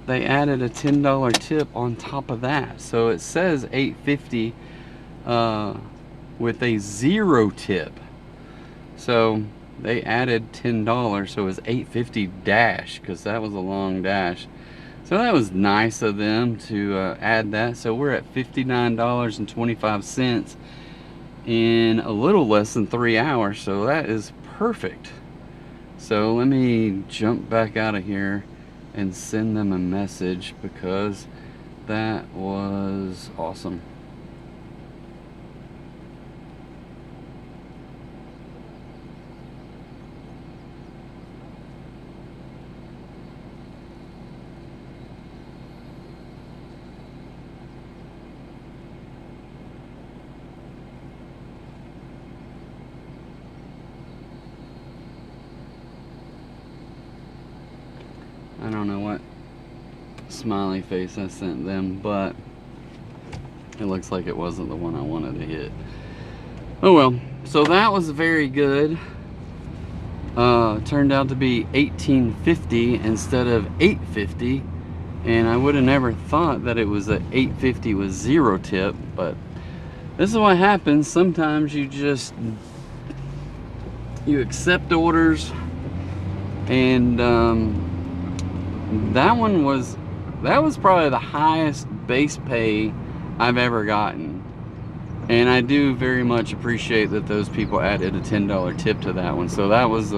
They added a $10 tip on top of that. So it says $8.50 with a 0 tip. So they added $10, so it was $8.50 dash, because that was a long dash. So that was nice of them to add that. So we're at $59.25 in a little less than 3 hours. So that is perfect. So let me jump back out of here and send them a message, because That was awesome. I don't know what smiley face I sent them, but it looks like it wasn't the one I wanted to hit. Oh well, so that was very good. Turned out to be $18.50 instead of $8.50, and I would have never thought that it was at $8.50 with 0 tip, but this is what happens. Sometimes you accept orders, and that was probably the highest base pay I've ever gotten. And I do very much appreciate that those people added a $10 tip to that one. So that was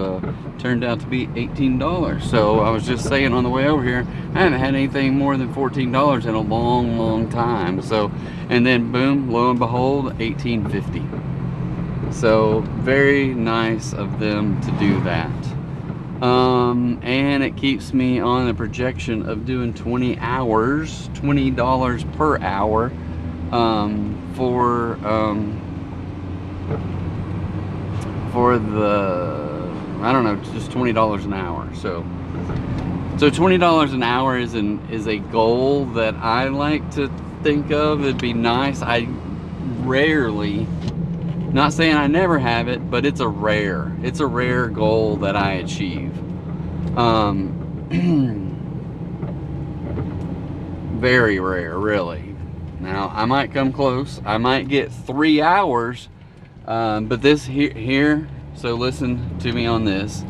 turned out to be $18. So I was just saying on the way over here, I haven't had anything more than $14 in a long time. So, and then boom, lo and behold, $18.50. So very nice of them to do that. And it keeps me on a projection of doing 20 hours, $20 per hour, for the, I don't know, just $20 an hour. So $20 an hour is a goal that I like to think of. It'd be nice. I rarely, not saying I never have it, but it's a rare goal that I achieve. Very rare, really. Now I might come close. I might get 3 hours, but this here. So listen to me on this.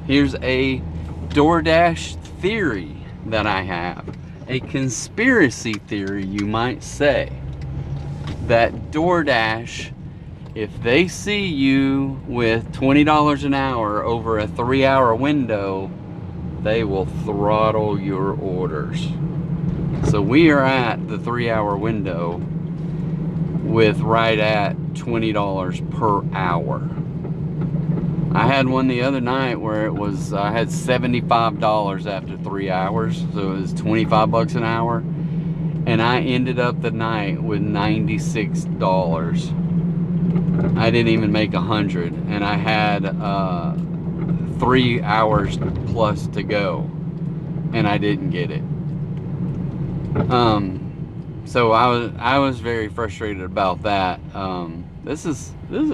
Here's a DoorDash theory that I have, a conspiracy theory, you might say, that DoorDash, if they see you with $20 an hour over a 3-hour window, they will throttle your orders. So we are at the 3-hour window with right at $20 per hour. I had one the other night where it was, I had $75 after 3 hours, so it was 25 bucks an hour, and I ended up the night with $96. I didn't even make 100, and I had 3 hours plus to go, and I didn't get it. So I was very frustrated about that. This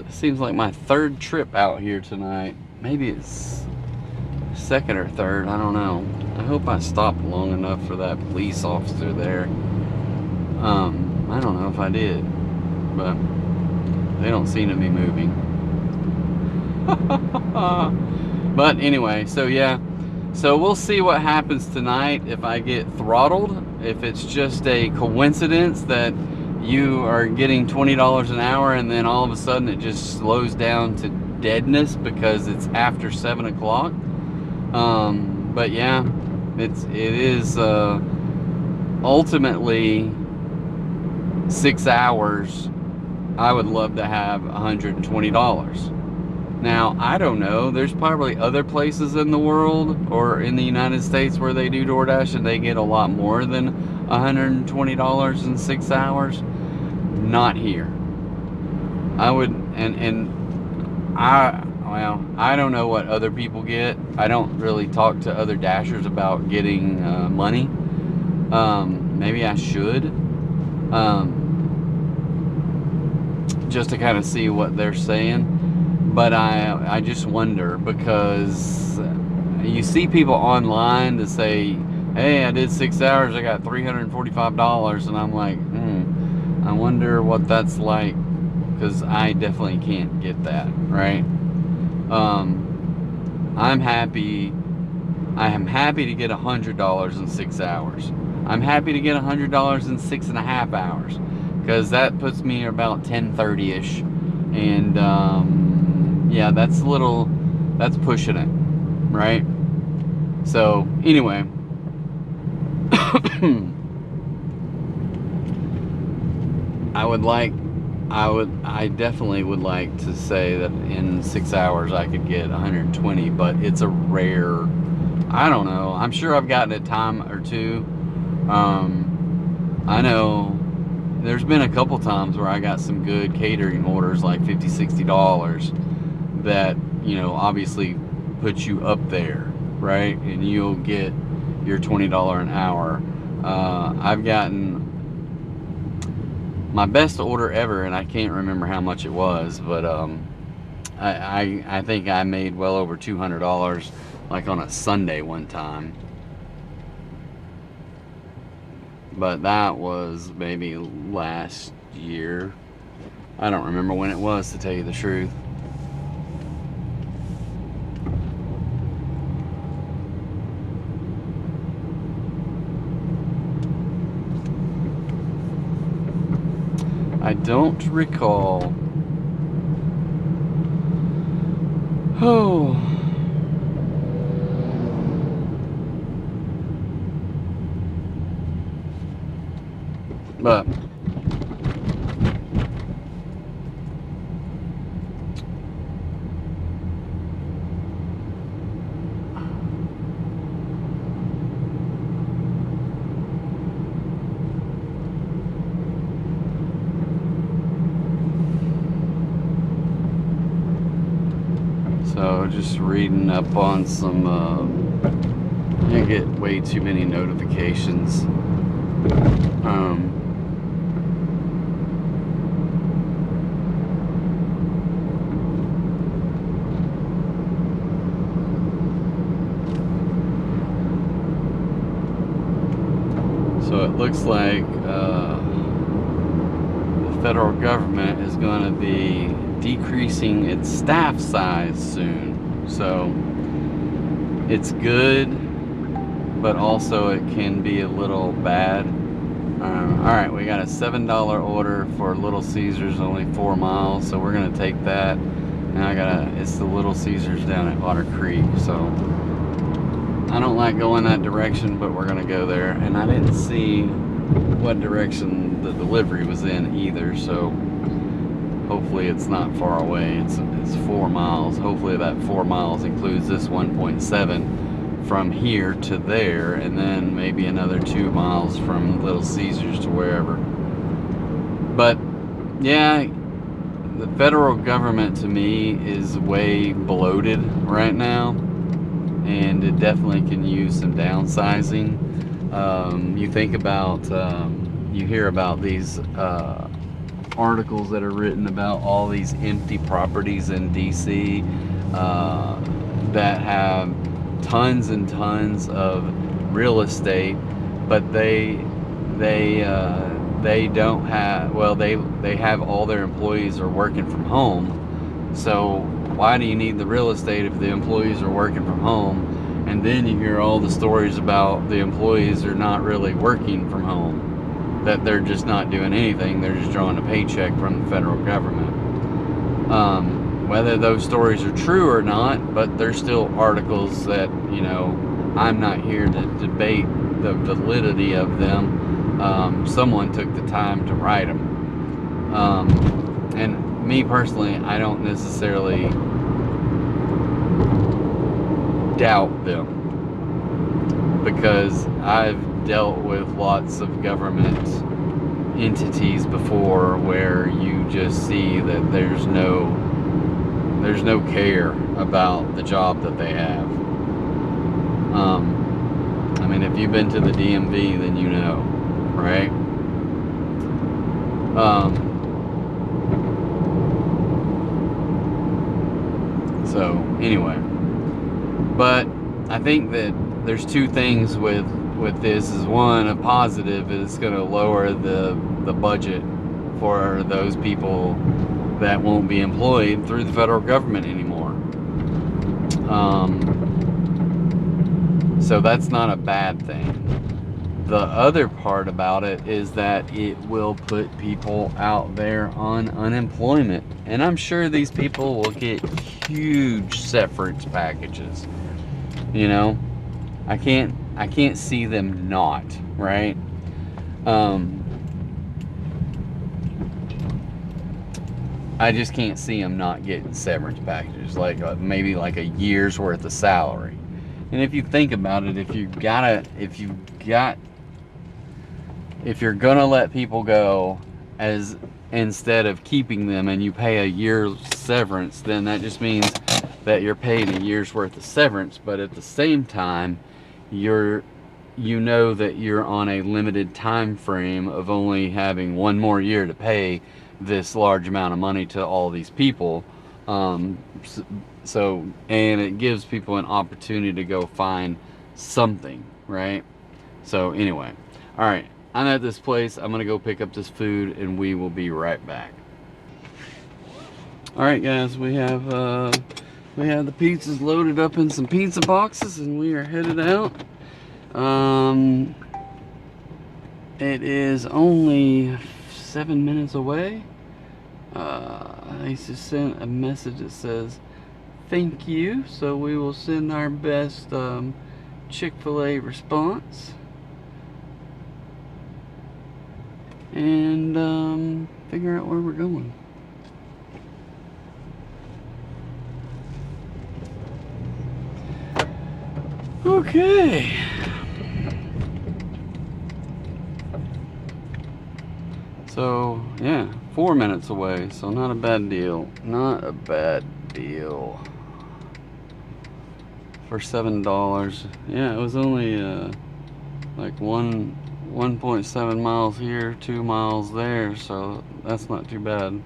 seems like my 3rd trip out here tonight. Maybe it's 2nd or 3rd, I don't know. I hope I stopped long enough for that police officer there. I don't know if I did, but they don't seem to be moving. But anyway, so yeah. So we'll see what happens tonight if I get throttled. If it's just a coincidence that you are getting $20 an hour and then all of a sudden it just slows down to deadness because it's after 7 o'clock. But yeah, it is ultimately 6 hours. I would love to have $120. Now, I don't know, there's probably other places in the world or in the United States where they do DoorDash and they get a lot more than $120 in 6 hours. Not here. I would, well, I don't know what other people get. I don't really talk to other Dashers about getting money. Maybe I should. Just to kind of see what they're saying. But I just wonder, because you see people online that say, hey, I did 6 hours, I got $345, and I'm like, I wonder what that's like, because I definitely can't get that, right? I am happy to get $100 in 6 hours. I'm happy to get $100 in 6.5 hours, because that puts me about 10:30-ish, and yeah, that's pushing it, right? So anyway, I definitely would like to say that in 6 hours I could get 120, but it's a rare, I don't know. I'm sure I've gotten a time or two. I know there's been a couple times where I got some good catering orders, like $50, $60, that, you know, obviously put you up there, right? And you'll get your $20 an hour. I've gotten my best order ever, and I can't remember how much it was, but I think I made well over $200, like on a Sunday one time. But that was maybe last year. I don't remember when it was, to tell you the truth. I don't recall. Oh. But so just reading up on some, I get way too many notifications. So it looks like the federal government is going to be decreasing its staff size soon. So it's good, but also it can be a little bad. Alright, we got a $7 order for Little Caesars, only 4 miles, so we're going to take that. And it's the Little Caesars down at Otter Creek, so I don't like going that direction, but we're gonna go there. And I didn't see what direction the delivery was in either, so hopefully it's not far away. It's 4 miles. Hopefully that 4 miles includes this 1.7 from here to there, and then maybe another 2 miles from Little Caesars to wherever. But yeah, the federal government to me is way bloated right now, and it definitely can use some downsizing. You think about, you hear about these articles that are written about all these empty properties in DC that have tons and tons of real estate, but they don't have, well, they have all their employees are working from home. So why do you need the real estate if the employees are working from home? And then you hear all the stories about the employees are not really working from home, that they're just not doing anything, they're just drawing a paycheck from the federal government. Whether those stories are true or not, but they're still articles that, you know, I'm not here to debate the validity of them. Someone took the time to write them. And me personally, I don't necessarily doubt them, because I've dealt with lots of government entities before where you just see that there's no care about the job that they have. I mean, if you've been to the DMV, then you know, right? So anyway, but I think that there's two things with this. Is one, a positive is going to lower the budget for those people that won't be employed through the federal government anymore. So that's not a bad thing. The other part about it is that it will put people out there on unemployment, and I'm sure these people will get huge severance packages. You know, I can't see them not, right? I just can't see them not getting severance packages, like maybe like a year's worth of salary. And if you think about it, if you're gonna let people go as instead of keeping them, and you pay a year's severance, then that just means that you're paying a year's worth of severance. But at the same time, you know that you're on a limited time frame of only having one more year to pay this large amount of money to all these people. So, and it gives people an opportunity to go find something, right? So anyway, all right, I'm at this place. I'm gonna go pick up this food, and we will be right back. All right, guys, we have the pizzas loaded up in some pizza boxes, and we are headed out. It is only 7 minutes away. I just sent a message that says thank you, so we will send our best Chick-fil-A response and figure out where we're going. Okay. So, yeah, 4 minutes away, so not a bad deal. Not a bad deal. For $7. Yeah, it was only like 1.7 miles here, 2 miles there, so that's not too bad.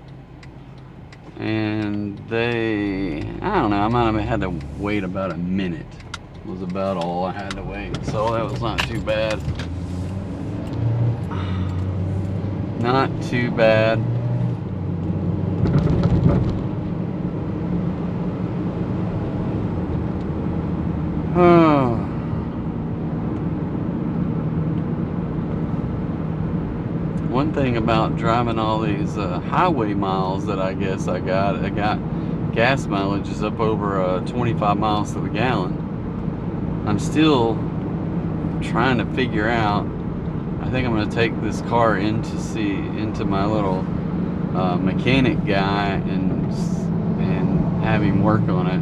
And I don't know, I might have had to wait about a minute. Was about all I had to wait, so that was not too bad. Not too bad. One thing about driving all these highway miles that I guess I got gas mileage is up over 25 miles to the gallon. I'm still trying to figure out. I think I'm going to take this car into my little mechanic guy and have him work on it.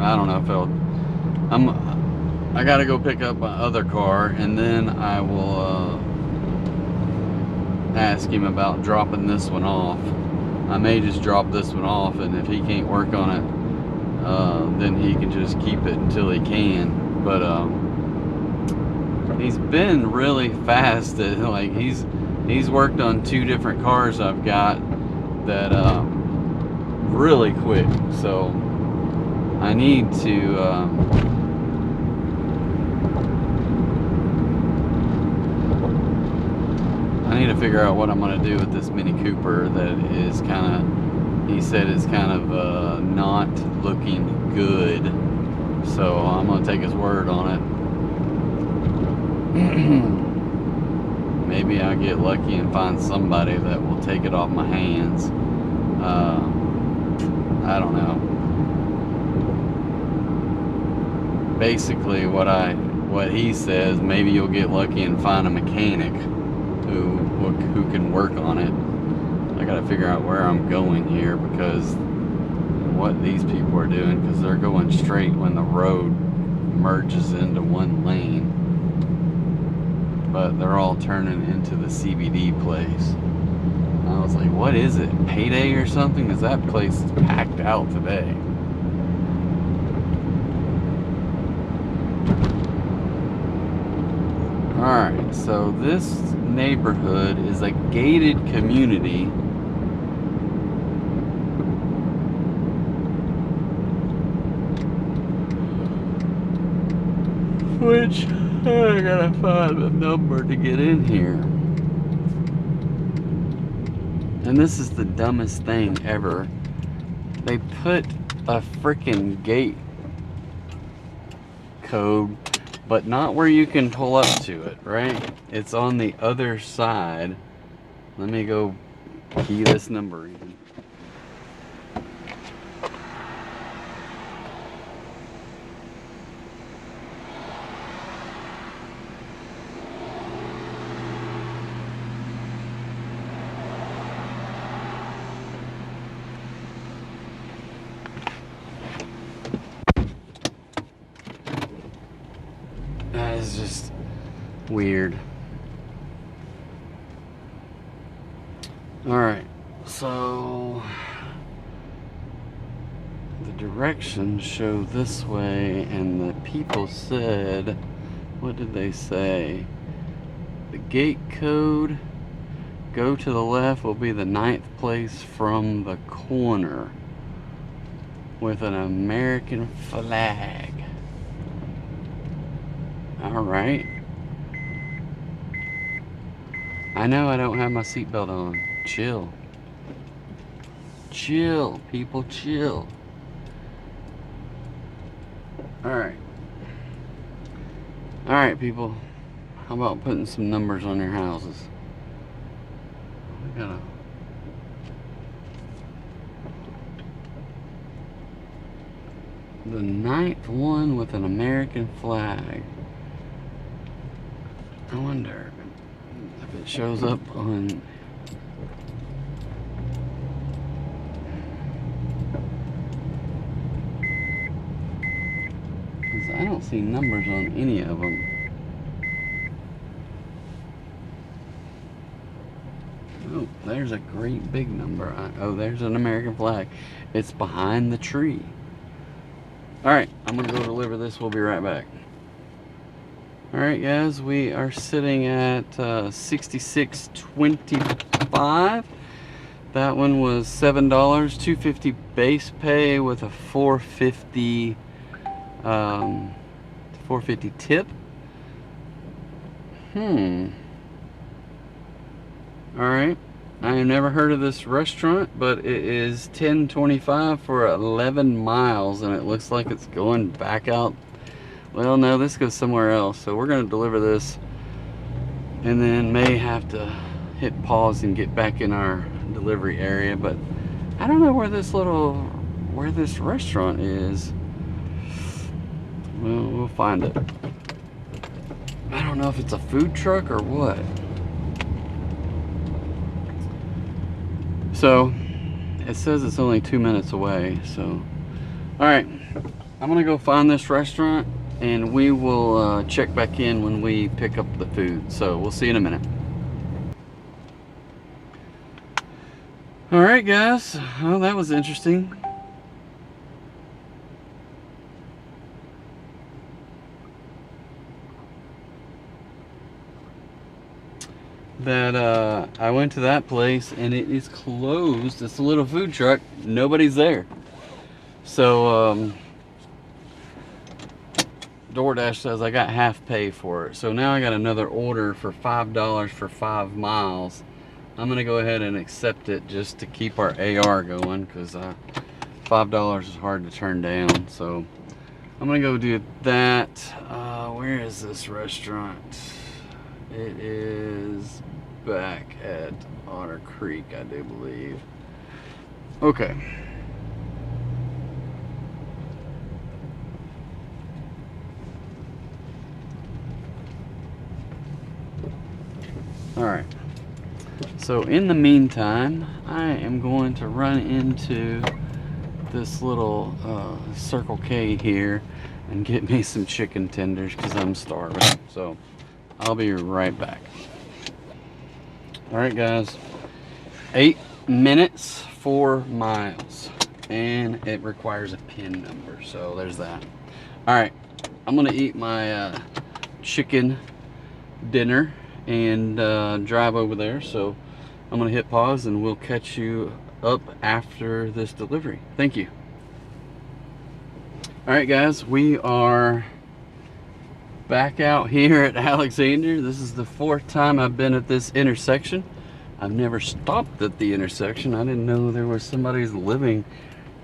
I don't know if I got to go pick up my other car, and then I will ask him about dropping this one off. I may just drop this one off, and if he can't work on it, then he can just keep it until he can. But he's been really fast at, like, he's worked on 2 different cars I've got that really quick. So I need to figure out what I'm going to do with this Mini Cooper that is kind of, he said it's kind of not looking good. So I'm going to take his word on it. Maybe I'll get lucky and find somebody that will take it off my hands. I don't know. Basically what he says, maybe you'll get lucky and find a mechanic who can work on it. I gotta figure out where I'm going here, because what these people are doing, because they're going straight when the road merges into one lane, but they're all turning into the CBD place. I was like, what is it, payday or something? Because that place is packed out today. Alright, so this neighborhood is a gated community. Which, I gotta find a number to get in here. And this is the dumbest thing ever. They put a freaking gate code, but not where you can pull up to it, right? It's on the other side. Let me go key this number in. Weird. Alright, so the directions show this way, and the people said, what did they say? The gate code, go to the left, will be the 9th place from the corner with an American flag. Alright. I know I don't have my seatbelt on. Chill. Chill, people, chill. Alright. Alright, people. How about putting some numbers on your houses? We gotta... The 9th one with an American flag. I wonder if it shows up on... Because I don't see numbers on any of them. Oh, there's a great big number. Oh, there's an American flag. It's behind the tree. Alright, I'm going to go deliver this. We'll be right back. Alright guys, we are sitting at $66.25. That one was $7, $2.50 base pay with a $4.50 tip. Alright, I have never heard of this restaurant, but it is $10.25 for 11 miles, and it looks like it's going back out. Well, no, this goes somewhere else, so we're going to deliver this and then may have to hit pause and get back in our delivery area. But I don't know where this restaurant is. Well, we'll find it. I don't know if it's a food truck or what. So it says it's only 2 minutes away. So all right, I'm gonna go find this restaurant, and we will check back in when we pick up the food. So we'll see you in a minute. All right guys, well, that was interesting. That I went to that place and it is closed. It's a little food truck, nobody's there. So DoorDash says I got half pay for it. So now I got another order for $5 for 5 miles. I'm gonna go ahead and accept it just to keep our AR going, because $5 is hard to turn down. So I'm gonna go do that. Where is this restaurant? It is back at Otter Creek, I do believe. Okay. Alright. So in the meantime, I am going to run into this little Circle K here and get me some chicken tenders because I'm starving. So I'll be right back. Alright guys, 8 minutes, 4 miles, and it requires a PIN number, so there's that. Alright, I'm gonna eat my chicken dinner and drive over there, so I'm gonna hit pause and we'll catch you up after this delivery. Thank you. Alright guys, we are back out here at Alexander. This is the 4th time I've been at this intersection. I've never stopped at the intersection. I didn't know there was somebody's living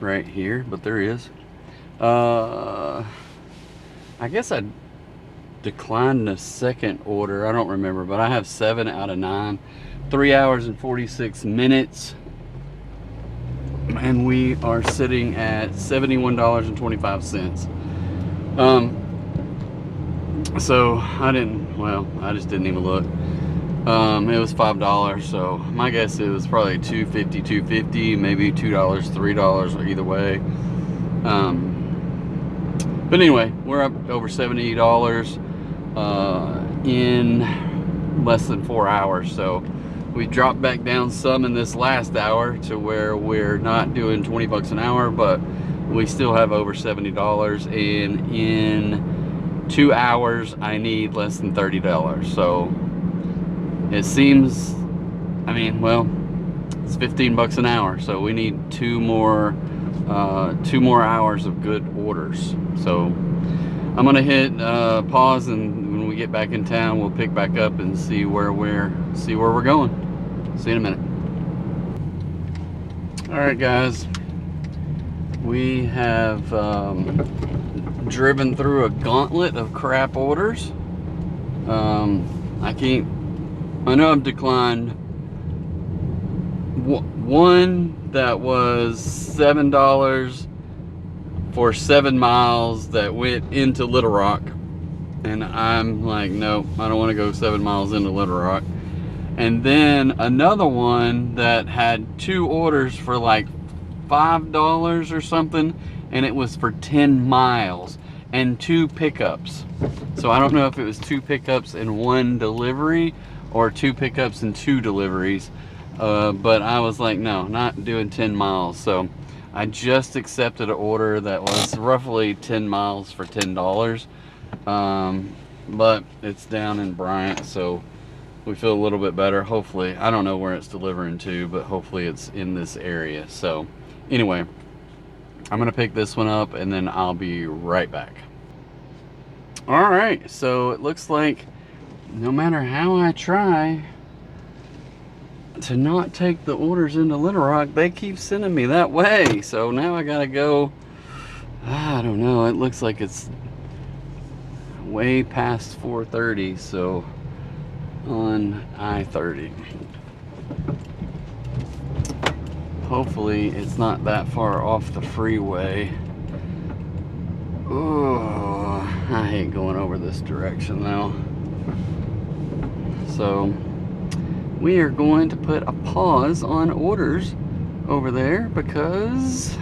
right here, but there is. I guess I declined the second order. I don't remember, but I have 7 out of 9. 3 hours and 46 minutes. And we are sitting at $71.25. So I just didn't even look. It was $5, so my guess it was probably $2.50, maybe $2, $3, or either way. But anyway, we're up over $70. in less than 4 hours. So we dropped back down some in this last hour to where we're not doing 20 bucks an hour, but we still have over $70, and in 2 hours I need less than $30. So it seems, I mean, well, it's 15 bucks an hour, so we need two more hours of good orders. So I'm gonna hit pause, and when we get back in town, we'll pick back up and see where we're going. See you in a minute. All right, guys, we have driven through a gauntlet of crap orders. I know I've declined one that was $7 for 7 miles that went into Little Rock, and I'm like, no, I don't want to go 7 miles into Little Rock. And then another one that had 2 orders for like $5 or something, and it was for 10 miles and 2 pickups. So I don't know if it was 2 pickups and 1 delivery or 2 pickups and 2 deliveries, but I was like, no, not doing 10 miles. So I just accepted an order that was roughly 10 miles for $10, but it's down in Bryant, so we feel a little bit better. Hopefully, I don't know where it's delivering to, but hopefully it's in this area. So anyway, I'm gonna pick this one up and then I'll be right back. All right, so it looks like no matter how I try to not take the orders into Little Rock, they keep sending me that way. So now I gotta go, I don't know, it looks like it's way past 4:30, so on I-30. Hopefully it's not that far off the freeway. Oh, I hate going over this direction though. So we are going to put a pause on orders over there because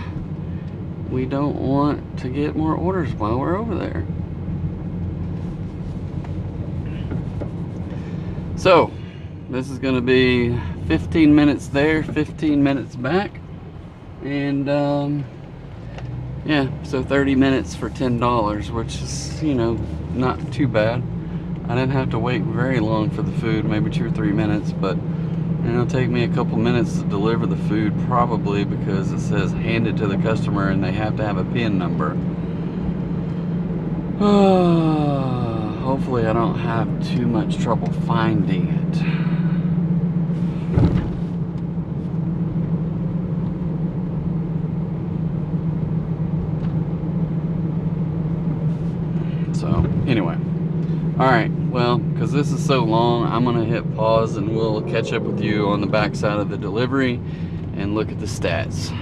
we don't want to get more orders while we're over there. So this is going to be 15 minutes there, 15 minutes back, and yeah, so 30 minutes for $10, which is, you know, not too bad. I didn't have to wait very long for the food, maybe 2 or 3 minutes, but it'll take me a couple minutes to deliver the food, probably because it says handed to the customer and they have to have a PIN number. Hopefully I don't have too much trouble finding it. So anyway, all right, well, because this is so long, I'm gonna hit pause and we'll catch up with you on the back side of the delivery and look at the stats.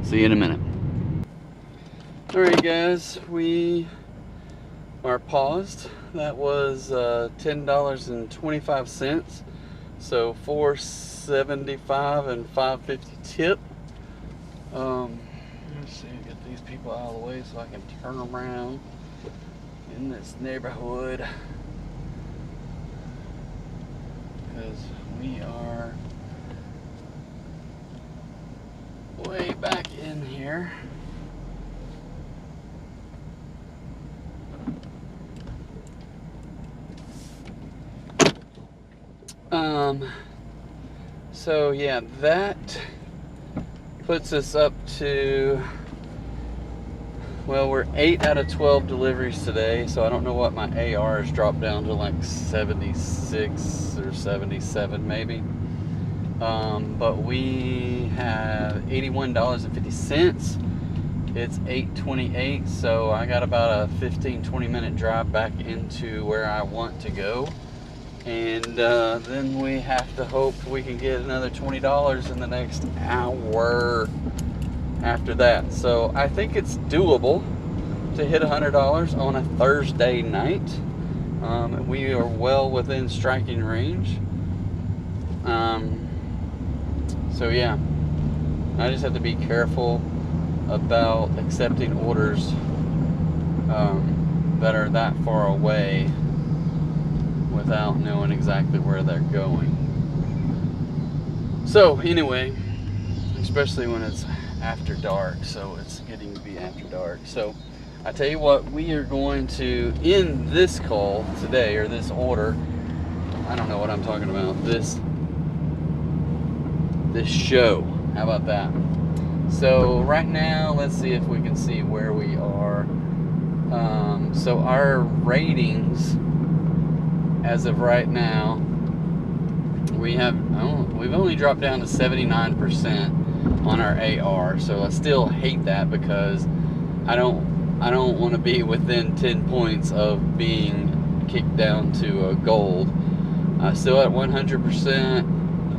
See you in a minute. All right, guys, we are paused. That was $10.25, so $4.75 and $5.50 tip. Let's see, get these people out of the way so I can turn around in this neighborhood, because we are way back in here. So yeah, that puts us up to, well, we're 8 out of 12 deliveries today, so I don't know what my AR has dropped down to, like 76 or 77 maybe. But we have $81.50. It's 8:28, so I got about a 15-20 minute drive back into where I want to go. And then we have to hope we can get another $20 in the next hour after that. So I think it's doable to hit $100 on a Thursday night. We are well within striking range. So yeah, I just have to be careful about accepting orders that are that far away without knowing exactly where they're going. So anyway, especially when it's after dark, so it's getting to be after dark. So I tell you what, we are going to end this call today, or this order. I don't know what I'm talking about. This show. How about that? So right now, let's see if we can see where we are. So our ratings, as of right now, we've only dropped down to 79% on our AR. So I still hate that, because I don't want to be within 10 points of being kicked down to gold. Still at 100%,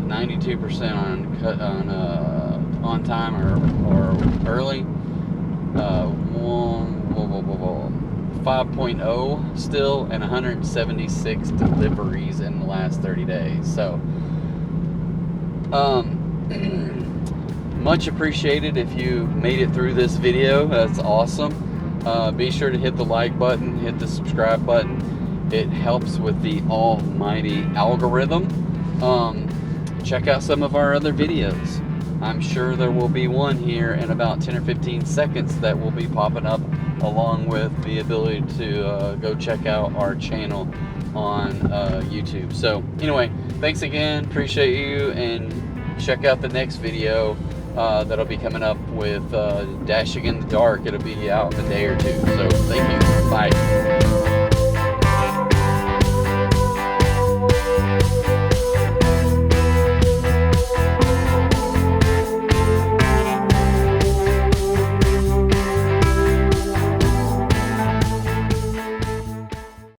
92% on time or early. 5.0 still, and 176 deliveries in the last 30 days. So much appreciated if you made it through this video. That's awesome. Be sure to hit the like button, hit the subscribe button. It helps with the almighty algorithm. Check out some of our other videos. I'm sure there will be one here in about 10 or 15 seconds that will be popping up, along with the ability to go check out our channel on YouTube. So anyway, thanks again, appreciate you, and check out the next video that'll be coming up with Dashing in the Dark. It'll be out in a day or two. So thank you, bye.